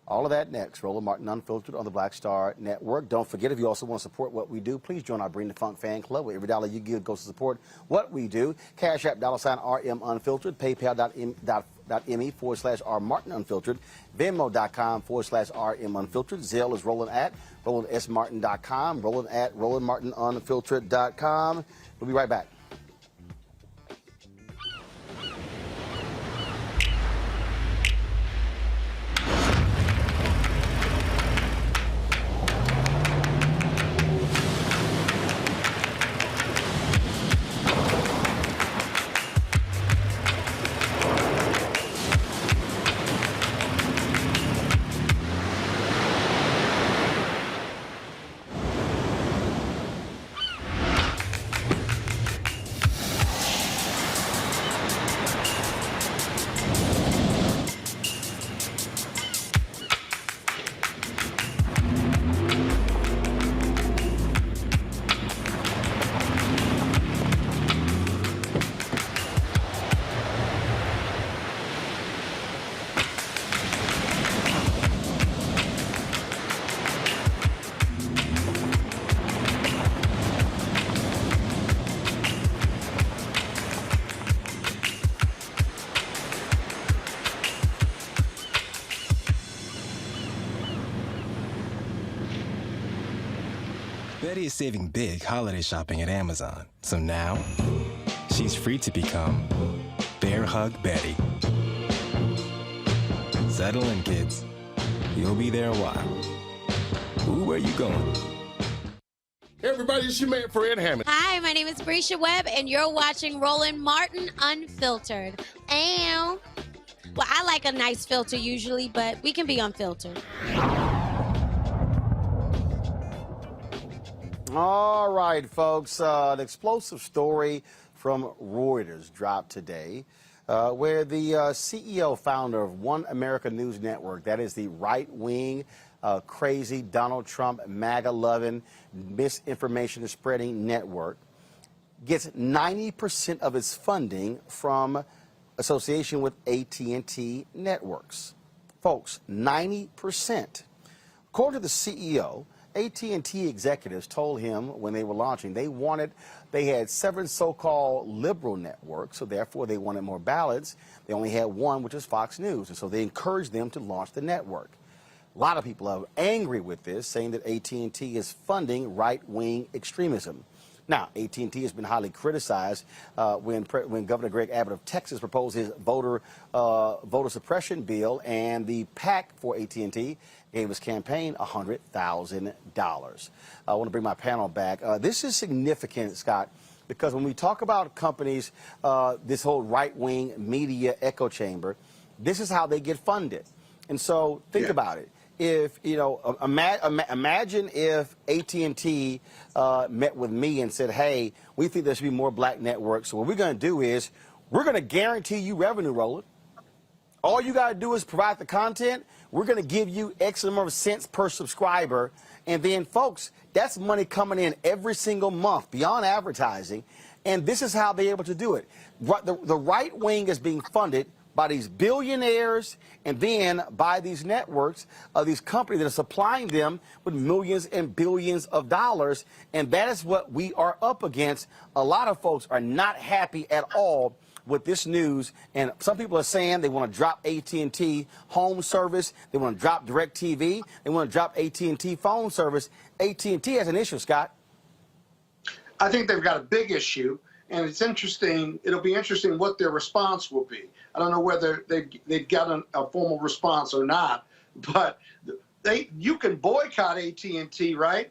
All of that next. Roland Martin Unfiltered on the Black Star Network. Don't forget, if you also want to support what we do, please join our Bring the Funk fan club, where every dollar you give goes to support what we do. Cash App, $RM Unfiltered, PayPal.me/R Martin Unfiltered, Venmo.com/RM Unfiltered. Zelle is RolandSMartin.com, Roland@RolandMartinUnfiltered.com. We'll be right back. Betty is saving big holiday shopping at Amazon. So now, she's free to become Bear Hug Betty. Settle in, kids. You'll be there a while. Ooh, where you going? Hey everybody, it's your man Fred Hammond. Hi, my name is Brescia Webb, and you're watching Roland Martin Unfiltered. And, well, I like a nice filter usually, but we can be unfiltered. All right, folks, an explosive story from Reuters dropped today, where the CEO, founder of One American News Network, that is the right-wing, crazy Donald Trump, MAGA-loving, misinformation spreading network, gets 90% of its funding from association with AT&T networks. Folks, 90%. According to the CEO, AT&T executives told him when they were launching they had 7 so-called liberal networks, so therefore they wanted more balance. They only had one, which is Fox News, and so they encouraged them to launch the network. A lot of people are angry with this, saying that AT&T is funding right-wing extremism. Now, AT&T has been highly criticized when Governor Greg Abbott of Texas proposed his voter suppression bill, and the PAC for AT&T gave his campaign $100,000. I want to bring my panel back. This is significant, Scott, because when we talk about companies, this whole right-wing media echo chamber, this is how they get funded. And so think about it. if, you know, imagine if AT&T met with me and said, hey, we think there should be more black networks. So what we're going to do is we're going to guarantee you revenue, Roland. All you got to do is provide the content. We're going to give you X number of cents per subscriber. And then, folks, that's money coming in every single month beyond advertising. And this is how they're able to do it. The right wing is being funded by these billionaires and then by these networks, these companies that are supplying them with millions and billions of dollars. And that is what we are up against. A lot of folks are not happy at all with this news, and some people are saying they want to drop AT&T home service, they want to drop DirecTV, they want to drop AT&T phone service. AT&T has an issue, Scott. I think they've got a big issue, and it's interesting. It'll be interesting what their response will be. I don't know whether they've got a formal response or not, but you can boycott AT&T, right?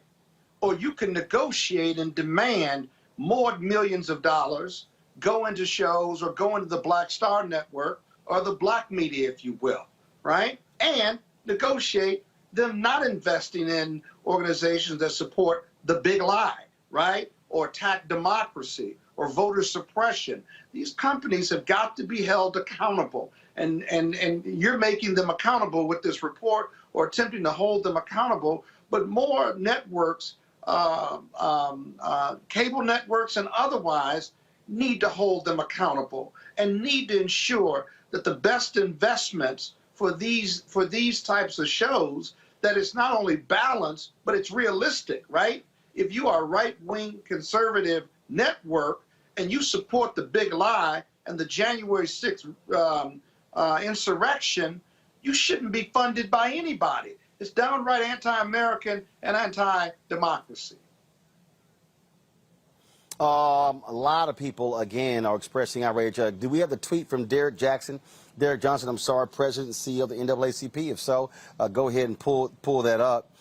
Or you can negotiate and demand more millions of dollars, go into shows or go into the Black Star Network or the black media, if you will, right? And negotiate them not investing in organizations that support the big lie, right? Or attack democracy or voter suppression. These companies have got to be held accountable. And you're making them accountable with this report or attempting to hold them accountable. But more networks, cable networks and otherwise, need to hold them accountable and need to ensure that the best investments for these types of shows, that it's not only balanced, but it's realistic, right? If you are a right-wing conservative network and you support the big lie and the January 6th insurrection, you shouldn't be funded by anybody. It's downright anti-American and anti-democracy. A lot of people, again, are expressing outrage. Do we have the tweet from Derek Jackson? Derek Johnson, I'm sorry, President and CEO of the NAACP. If so, go ahead and pull that up.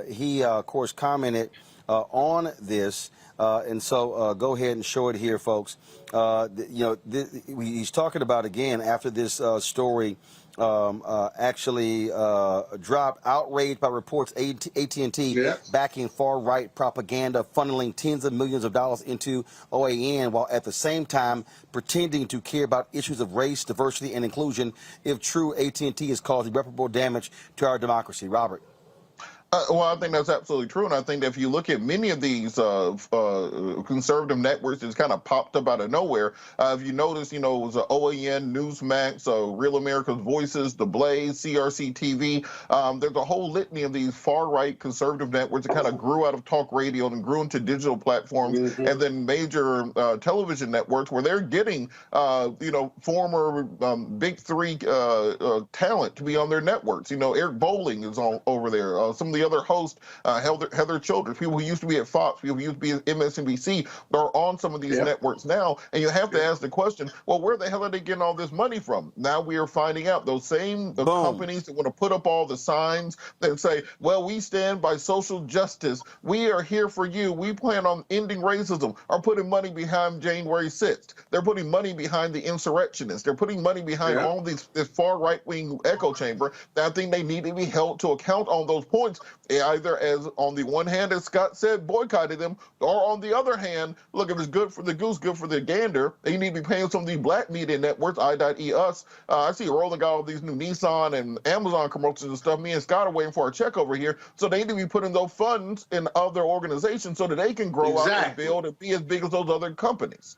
He, of course, commented on this. And so go ahead and show it here, folks. He's talking about, again, after this story actually dropped, outraged by reports AT&T backing far-right propaganda, funneling tens of millions of dollars into OAN, while at the same time pretending to care about issues of race, diversity, and inclusion. If true, AT&T is causing irreparable damage to our democracy. Robert. Well, I think that's absolutely true, and I think that if you look at many of these conservative networks that's kind of popped up out of nowhere, if you notice, it was OAN, Newsmax, Real America's Voices, The Blaze, CRC TV. There's a whole litany of these far-right conservative networks that kind of grew out of talk radio and grew into digital platforms, and then major television networks where they're getting, former big three talent to be on their networks. Eric Bolling is over there. Some of the other hosts, Heather Childress, people who used to be at Fox, people who used to be at MSNBC, are on some of these networks now. And you have to ask the question, well, where the hell are they getting all this money from? Now we are finding out those same companies that want to put up all the signs that say, well, we stand by social justice. We are here for you. We plan on ending racism, are putting money behind January 6th. They're putting money behind the insurrectionists. They're putting money behind all this far right-wing echo chamber. I think they need to be held to account on those points. Either as on the one hand, as Scott said, boycotted them, or on the other hand, look, if it's good for the goose, good for the gander, they need to be paying some of these black media networks, I.E. Us. I see Roland got all these new Nissan and Amazon commercials and stuff. Me and Scott are waiting for our check over here. So they need to be putting those funds in other organizations so that they can grow out and build and be as big as those other companies.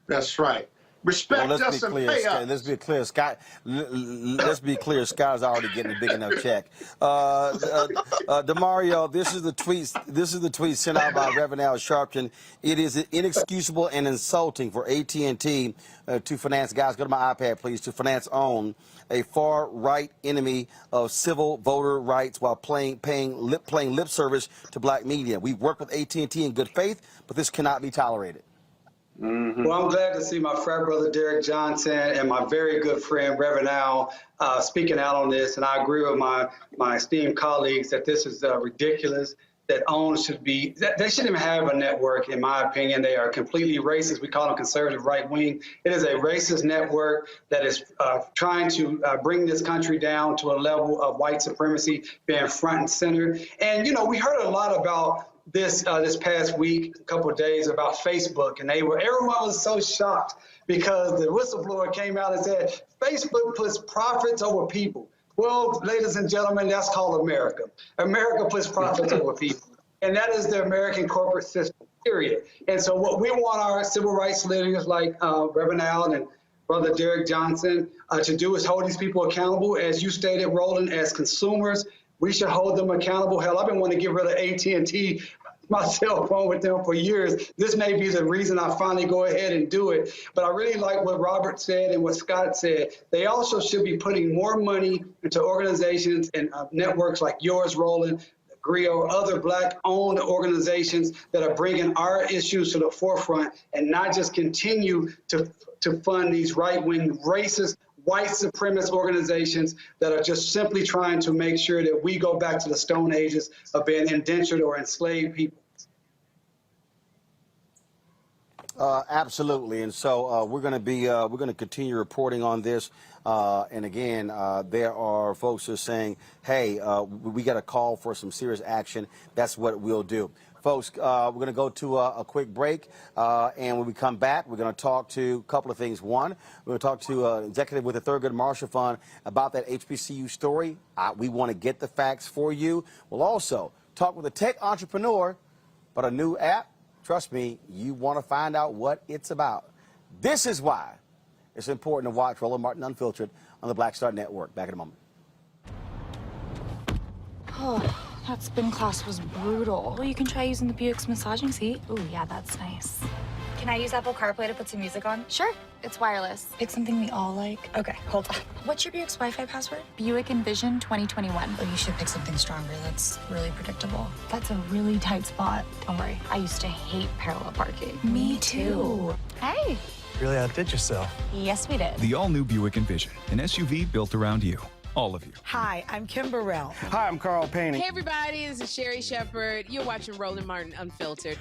That's right. Respect us and pay us. Let's be clear, Scott. Let's be clear. Scott is already getting a big enough check. Demario, this is the tweet. This is the tweet sent out by Reverend Al Sharpton. It is inexcusable and insulting for AT&T to finance. Guys, go to my iPad, please. To finance OWN, a far-right enemy of civil voter rights, while paying lip service to black media. We've worked with AT&T in good faith, but this cannot be tolerated. Well, I'm glad to see my frat brother Derek Johnson and my very good friend Reverend Al speaking out on this, and I agree with my esteemed colleagues that this is ridiculous, that they shouldn't even have a network, in my opinion. They are completely racist. We call them conservative right wing. It is a racist network that is trying to bring this country down to a level of white supremacy being front and center. And, you know, we heard a lot about this past week, a couple of days, about Facebook, and everyone was so shocked because the whistleblower came out and said Facebook puts profits over people. Well, ladies and gentlemen, that's called America. America puts profits over people, and that is the American corporate system, period. And so what we want our civil rights leaders like Reverend Allen and Brother Derek Johnson to do is hold these people accountable. As you stated, Roland, as consumers, we should hold them accountable. Hell, I've been wanting to get rid of AT&T, my cell phone, with them for years. This may be the reason I finally go ahead and do it. But I really like what Robert said and what Scott said. They also should be putting more money into organizations and networks like yours, Roland, GRIO, other Black-owned organizations that are bringing our issues to the forefront, and not just continue to fund these right-wing, racist, white supremacist organizations that are just simply trying to make sure that we go back to the Stone Ages of being indentured or enslaved people. Absolutely, and so we're going to continue reporting on this. And again, there are folks who are saying, "Hey, we got to call for some serious action." That's what we'll do, folks. We're going to go to a quick break, and when we come back, we're going to talk to a couple of things. One, we're going to talk to an executive with the Thurgood Marshall Fund about that HBCU story. We want to get the facts for you. We'll also talk with a tech entrepreneur about a new app. Trust me, you want to find out what it's about. This is why it's important to watch Roland Martin Unfiltered on the Black Star Network. Back in a moment. Oh, that spin class was brutal. Well, you can try using the Buick's massaging seat. Ooh, yeah, that's nice. Can I use Apple CarPlay to put some music on? Sure. It's wireless. It's something we all like. Okay, hold on. What's your Buick's Wi-Fi password? Buick Envision 2021. Oh, you should pick something stronger. That's really predictable. That's a really tight spot. Don't worry. I used to hate parallel parking. Me too. Hey. Really outdid yourself. Yes, we did. The all-new Buick Envision, an SUV built around you. All of you. Hi, I'm Kim Burrell. Hi, I'm Carl Payne. Hey, everybody. This is Sherry Shepherd. You're watching Roland Martin Unfiltered.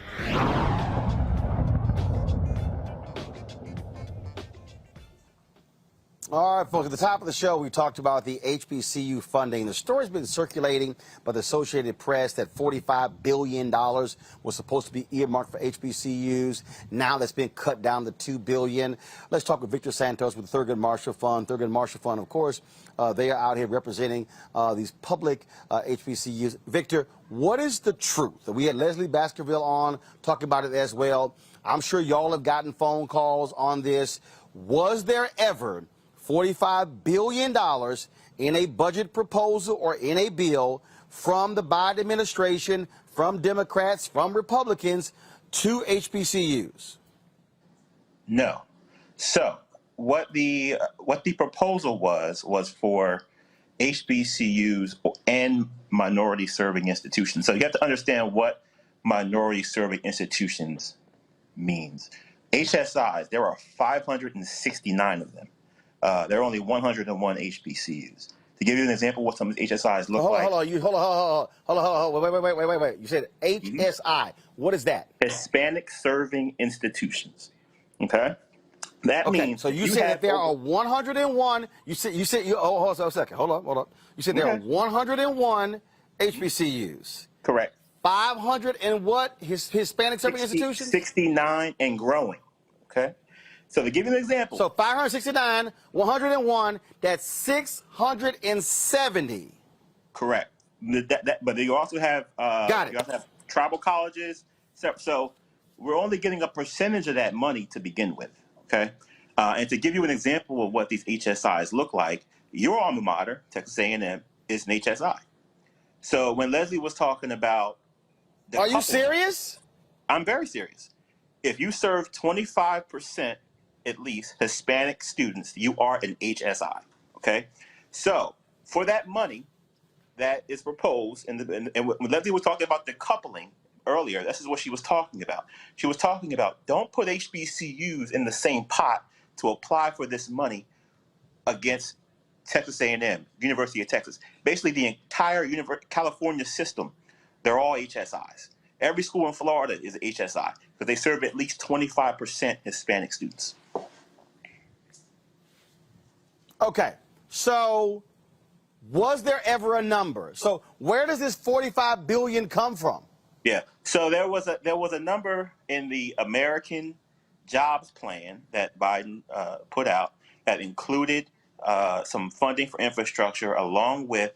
All right, folks, at the top of the show, we talked about the HBCU funding. The story's been circulating by the Associated Press that $45 billion was supposed to be earmarked for HBCUs. Now that's been cut down to $2 billion. Let's talk with Victor Santos with the Thurgood Marshall Fund. Thurgood Marshall Fund, of course, they are out here representing these public HBCUs. Victor, what is the truth? We had Leslie Baskerville on talking about it as well. I'm sure y'all have gotten phone calls on this. Was there ever $45 billion in a budget proposal or in a bill from the Biden administration, from Democrats, from Republicans to HBCUs? No. So what the proposal was for HBCUs and minority serving institutions. So you have to understand what minority serving institutions means. HSIs, there are 569 of them. There are only 101 HBCUs. To give you an example of what some of these HSIs look like. Hold on. Wait. You said HSI. What is that? Hispanic Serving Institutions. Okay? That means. So you said that there are 101. Hold on a second. Hold on. You said there are 101 HBCUs. Correct. 500 and what? Hispanic Serving Institutions? 69 and growing. Okay? So to give you an example. So 569, 101, that's 670. Correct. But you also have you also have tribal colleges. So we're only getting a percentage of that money to begin with. Okay. And to give you an example of what these HSIs look like, your alma mater, Texas A&M, is an HSI. So when Leslie was talking about, are you serious? I'm very serious. If you serve 25%. At least Hispanic students, you are an HSI. Okay, so for that money that is proposed, and when Leslie was talking about decoupling earlier, this is what she was talking about. She was talking about don't put HBCUs in the same pot to apply for this money against Texas A&M, University of Texas. Basically, the entire California system they're all HSIs. Every school in Florida is a HSI because they serve at least 25% Hispanic students. Okay, so was there ever a number? So where does this $45 billion come from? Yeah. So there was a number in the American Jobs Plan that Biden put out that included some funding for infrastructure along with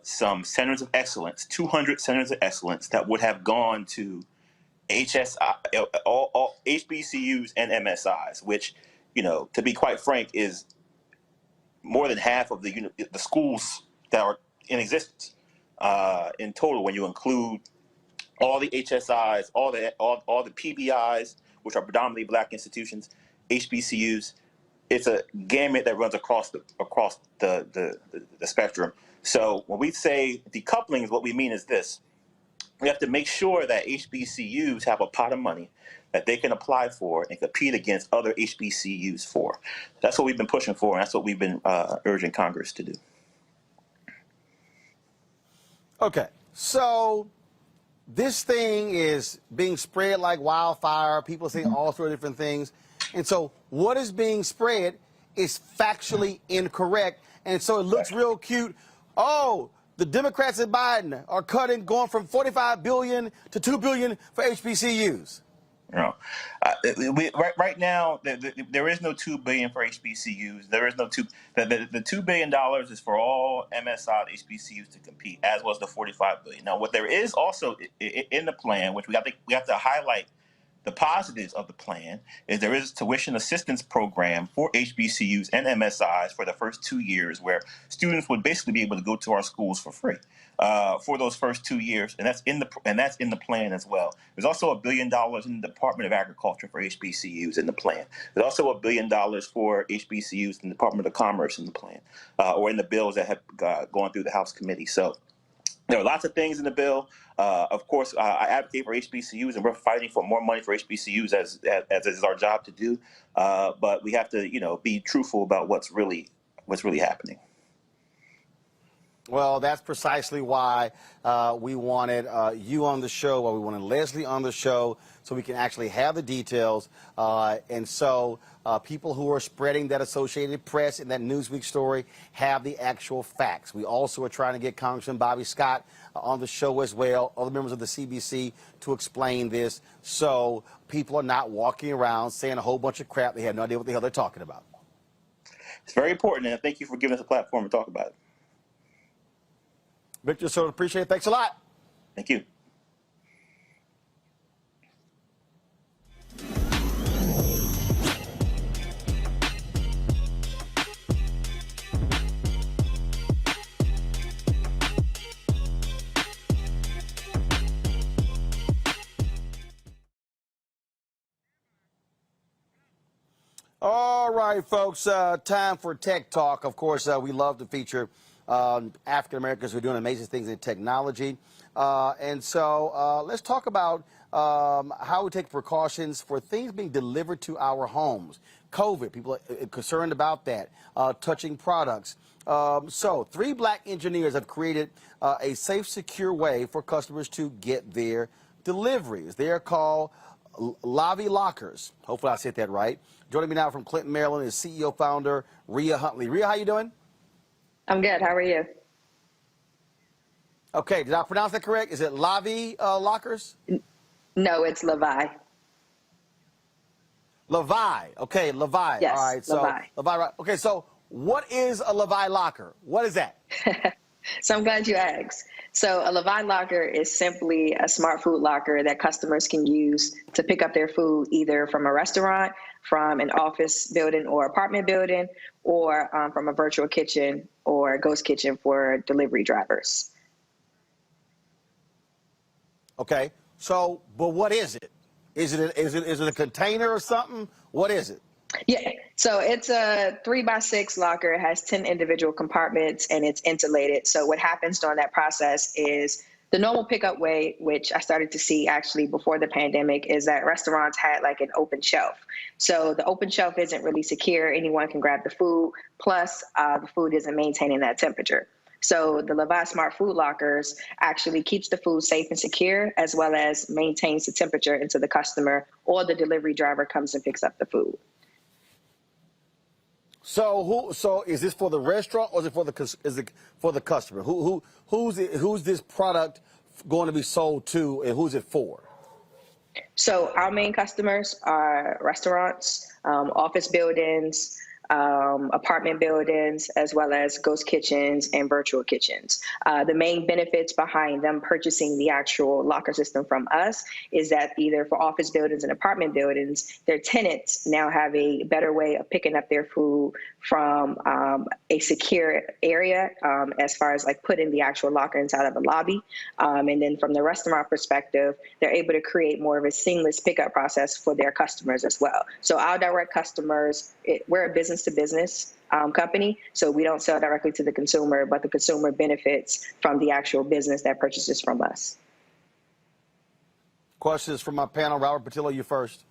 some centers of excellence, 200 centers of excellence that would have gone to HSI, all HBCUs and MSIs, which, to be quite frank, is more than half of the schools that are in existence in total when you include all the HSIs, all the PBIs, which are predominantly black institutions, HBCUs. It's a gamut that runs across the spectrum. So when we say decoupling, what we mean is this: we have to make sure that HBCUs have a pot of money that they can apply for and compete against other HBCUs for. That's what we've been pushing for, and that's what we've been urging Congress to do. Okay, so this thing is being spread like wildfire. People saying all sorts of different things. And so what is being spread is factually incorrect. And so it looks real cute. Oh, the Democrats and Biden are going from $45 billion to $2 billion for HBCUs. No, right now there is no $2 billion for HBCUs. There is no the $2 billion is for all MSI HBCUs to compete, as was the $45 billion. Now, what there is also in the plan, which we have to highlight the positives of the plan, is there is a tuition assistance program for HBCUs and MSIs for the first 2 years, where students would basically be able to go to our schools for free for those first 2 years, and that's in the plan as well. There's also $1 billion in the Department of Agriculture for HBCUs in the plan. There's also $1 billion for HBCUs in the Department of Commerce in the plan, or in the bills that have gone through the House committee. So there are lots of things in the bill. Of course, I advocate for HBCUs, and we're fighting for more money for HBCUs as is our job to do. But we have to, be truthful about what's really happening. Well, that's precisely why we wanted you on the show, why we wanted Leslie on the show, so we can actually have the details. And so people who are spreading that Associated Press and that Newsweek story have the actual facts. We also are trying to get Congressman Bobby Scott on the show as well, other members of the CBC, to explain this, so people are not walking around saying a whole bunch of crap. They have no idea what the hell they're talking about. It's very important, and thank you for giving us a platform to talk about it. Victor, so appreciate it. Thanks a lot. Thank you. All right, folks, time for Tech Talk. Of course, we love to feature African Americans who are doing amazing things in technology. And so let's talk about how we take precautions for things being delivered to our homes. COVID, people are concerned about that, touching products. So 3 black engineers have created a safe, secure way for customers to get their deliveries. They are called Lavii Lockers. Hopefully I said that right. Joining me now from Clinton, Maryland, is CEO founder Rhea Huntley. Rhea, how you doing? I'm good. How are you? Okay, did I pronounce that correct? Is it Lavii Lockers? No, it's Lavii. Lavii. Okay, Lavii. Yes, all right, so Lavii. Lavii. Right. Okay, so what is a Lavii locker? What is that? So I'm glad you asked. So a Lavii locker is simply a smart food locker that customers can use to pick up their food either from a restaurant, from an office building or apartment building, or from a virtual kitchen or ghost kitchen for delivery drivers. Okay, so, but what is it? Is it a container or something? What is it? Yeah, so it's a 3x6 locker. It has 10 individual compartments and it's insulated. So what happens during that process is the normal pickup way, which I started to see actually before the pandemic, is that restaurants had like an open shelf. So the open shelf isn't really secure. Anyone can grab the food. Plus, the food isn't maintaining that temperature. So the Lavii Smart Food Lockers actually keeps the food safe and secure, as well as maintains the temperature until the customer or the delivery driver comes and picks up the food. So is this for the restaurant or is it for the customer? Who's this product going to be sold to, and who's it for? So our main customers are restaurants, office buildings, apartment buildings, as well as ghost kitchens and virtual kitchens. The main benefits behind them purchasing the actual locker system from us is that either for office buildings and apartment buildings, their tenants now have a better way of picking up their food from a secure area, as far as like putting the actual locker inside of a lobby. And then from the restaurant perspective, they're able to create more of a seamless pickup process for their customers as well. So our direct customers, we're a business-to-business company, so we don't sell directly to the consumer, but the consumer benefits from the actual business that purchases from us. Questions from my panel. Robert Patillo, you first.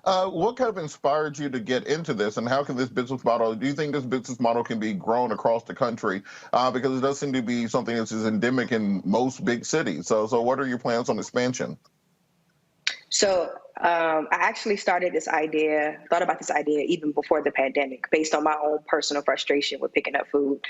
What kind of inspired you to get into this, and how can this business model, do you think this business model can be grown across the country? Because it does seem to be something that is endemic in most big cities. So what are your plans on expansion? So I actually thought about this idea even before the pandemic, based on my own personal frustration with picking up food.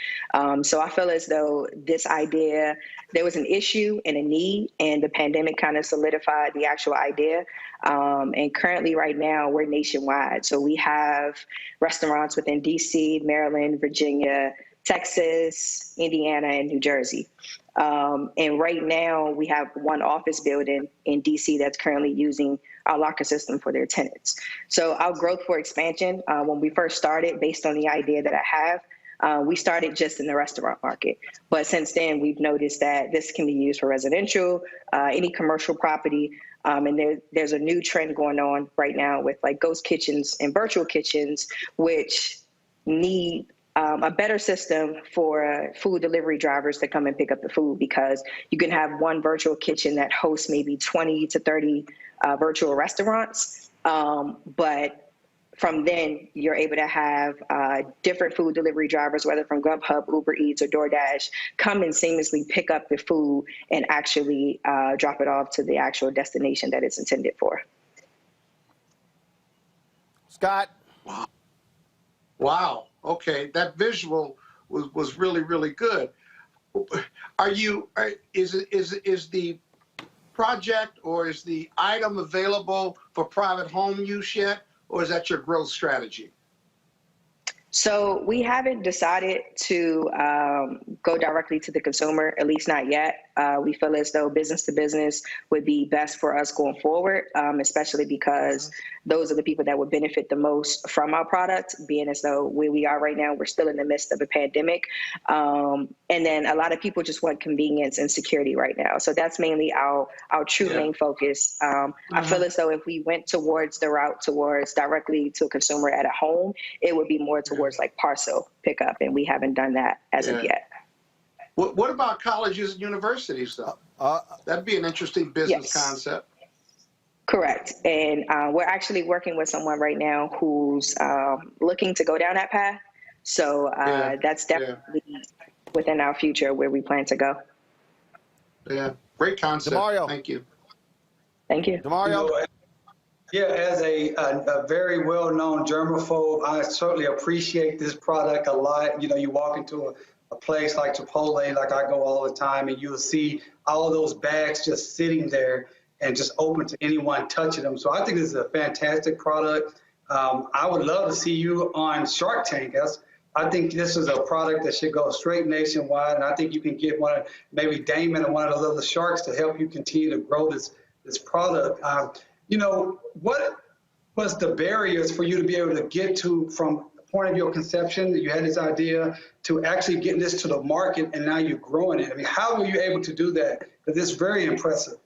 So I feel as though this idea, there was an issue and a need, and the pandemic kind of solidified the actual idea. And currently right now we're nationwide. So we have restaurants within DC, Maryland, Virginia, Texas, Indiana, and New Jersey. And right now we have one office building in DC that's currently using our locker system for their tenants. So our growth for expansion, when we first started, based on the idea that I have, we started just in the restaurant market. But since then, we've noticed that this can be used for residential, any commercial property. And there's a new trend going on right now with like ghost kitchens and virtual kitchens, which need a better system for food delivery drivers to come and pick up the food, because you can have one virtual kitchen that hosts maybe 20 to 30 virtual restaurants. But from then, you're able to have different food delivery drivers, whether from Grubhub, Uber Eats, or DoorDash, come and seamlessly pick up the food and actually drop it off to the actual destination that it's intended for. Scott. Wow. Okay, that visual was really, really good. Is the project or is the item available for private home use yet, or is that your growth strategy? So we haven't decided to go directly to the consumer, at least not yet. We feel as though business to business would be best for us going forward, especially because those are the people that would benefit the most from our product, being as though where we are right now, we're still in the midst of a pandemic. And then a lot of people just want convenience and security right now. So that's mainly our true main focus. I feel as though if we went towards the route towards directly to a consumer at a home, it would be more towards like parcel pickup, and we haven't done that as of yet. What about colleges and universities, though? That'd be an interesting business concept. Correct. And we're actually working with someone right now who's looking to go down that path. So that's definitely within our future where we plan to go. Yeah, great concept. DeMario. Thank you. Thank you. DeMario. Yeah, as a very well-known germaphobe, I certainly appreciate this product a lot. You know, you walk into a place like Chipotle, like I go all the time, and you'll see all those bags just sitting there and just open to anyone touching them. So I think this is a fantastic product. I would love to see you on Shark Tank. I think this is a product that should go straight nationwide, and I think you can get maybe Damon and one of those other sharks to help you continue to grow this product. You know, what was the barriers for you to be able to get to from the point of your conception that you had this idea to actually getting this to the market and now you're growing it? I mean, how were you able to do that? Because it's very impressive.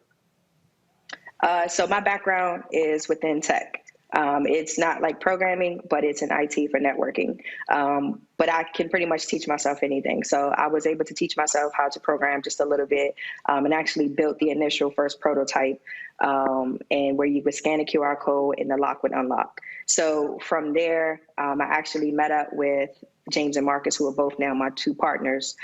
So my background is within tech. It's not like programming, but it's an IT for networking. But I can pretty much teach myself anything. So I was able to teach myself how to program just a little bit, and actually built the initial first prototype, and where you would scan a QR code and the lock would unlock. So from there, I actually met up with James and Marcus, who are both now my two partners,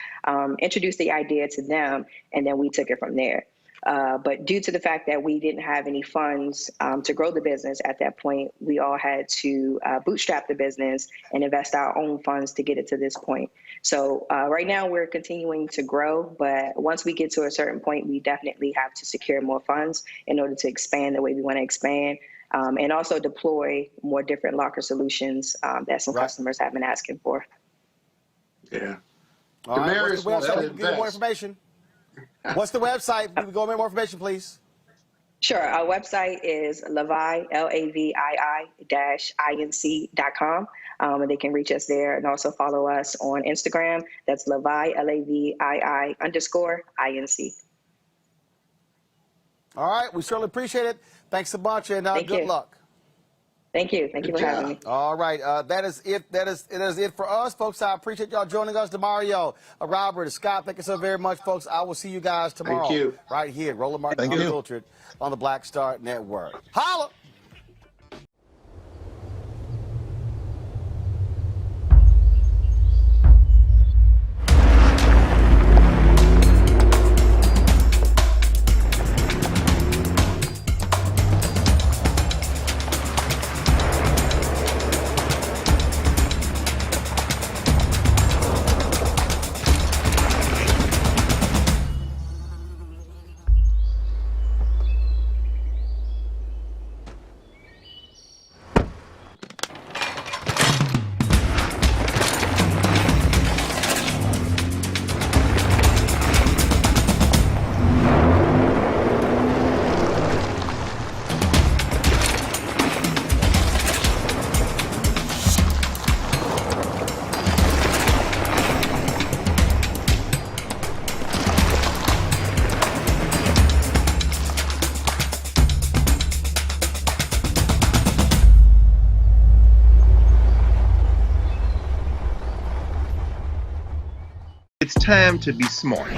introduced the idea to them, and then we took it from there. But due to the fact that we didn't have any funds to grow the business at that point, we all had to bootstrap the business and invest our own funds to get it to this point. So right now we're continuing to grow, but once we get to a certain point, we definitely have to secure more funds in order to expand the way we want to expand, and also deploy more different locker solutions that some customers have been asking for. Yeah. All right, what's the website? Give more information. What's the website? Can we go over more information, please? Sure. Our website is Lavii, LAVII-INC.com. And they can reach us there and also follow us on Instagram. That's Lavii, LAVII_INC. All right. We certainly appreciate it. Thanks a bunch, and good luck. Thank you. Thank you for having me. All right. That is it. That is it for us, folks. I appreciate y'all joining us. DeMario, Robert, Scott, thank you so very much, folks. I will see you guys tomorrow. Thank you. Right here, Roland Martin Unfiltered on the Black Star Network. Holla! It's time to be smart.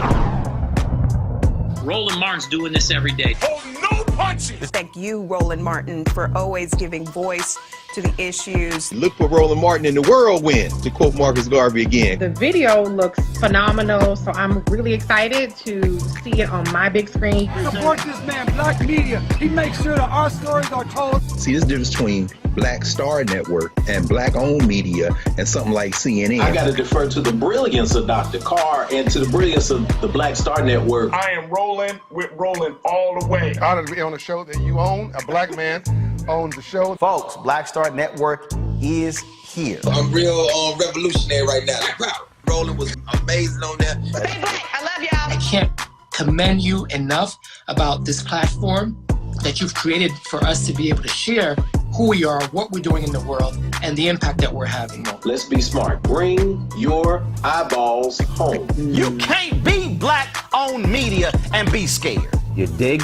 Roland Martin's doing this every day. Oh, no punches! Thank you, Roland Martin, for always giving voice to the issues. Look for Roland Martin in the whirlwind, to quote Marcus Garvey again. The video looks phenomenal, so I'm really excited to see it on my big screen. Support this man, Black Media. He makes sure that our stories are told. See, there's a difference between Black Star Network and Black-owned media and something like CNN. I got to defer to the brilliance of Dr. Carr and to the brilliance of the Black Star Network. I am rolling with Roland all the way. Honored to be on a show that you own. A black man owns the show. Folks, Black Star Network is here. I'm real revolutionary right now. Roland was amazing on there. Stay black. I love y'all. I can't commend you enough about this platform that you've created for us to be able to share who we are, what we're doing in the world, and the impact that we're having. Let's be smart. Bring your eyeballs home. You can't be Black-owned media and be scared. You dig?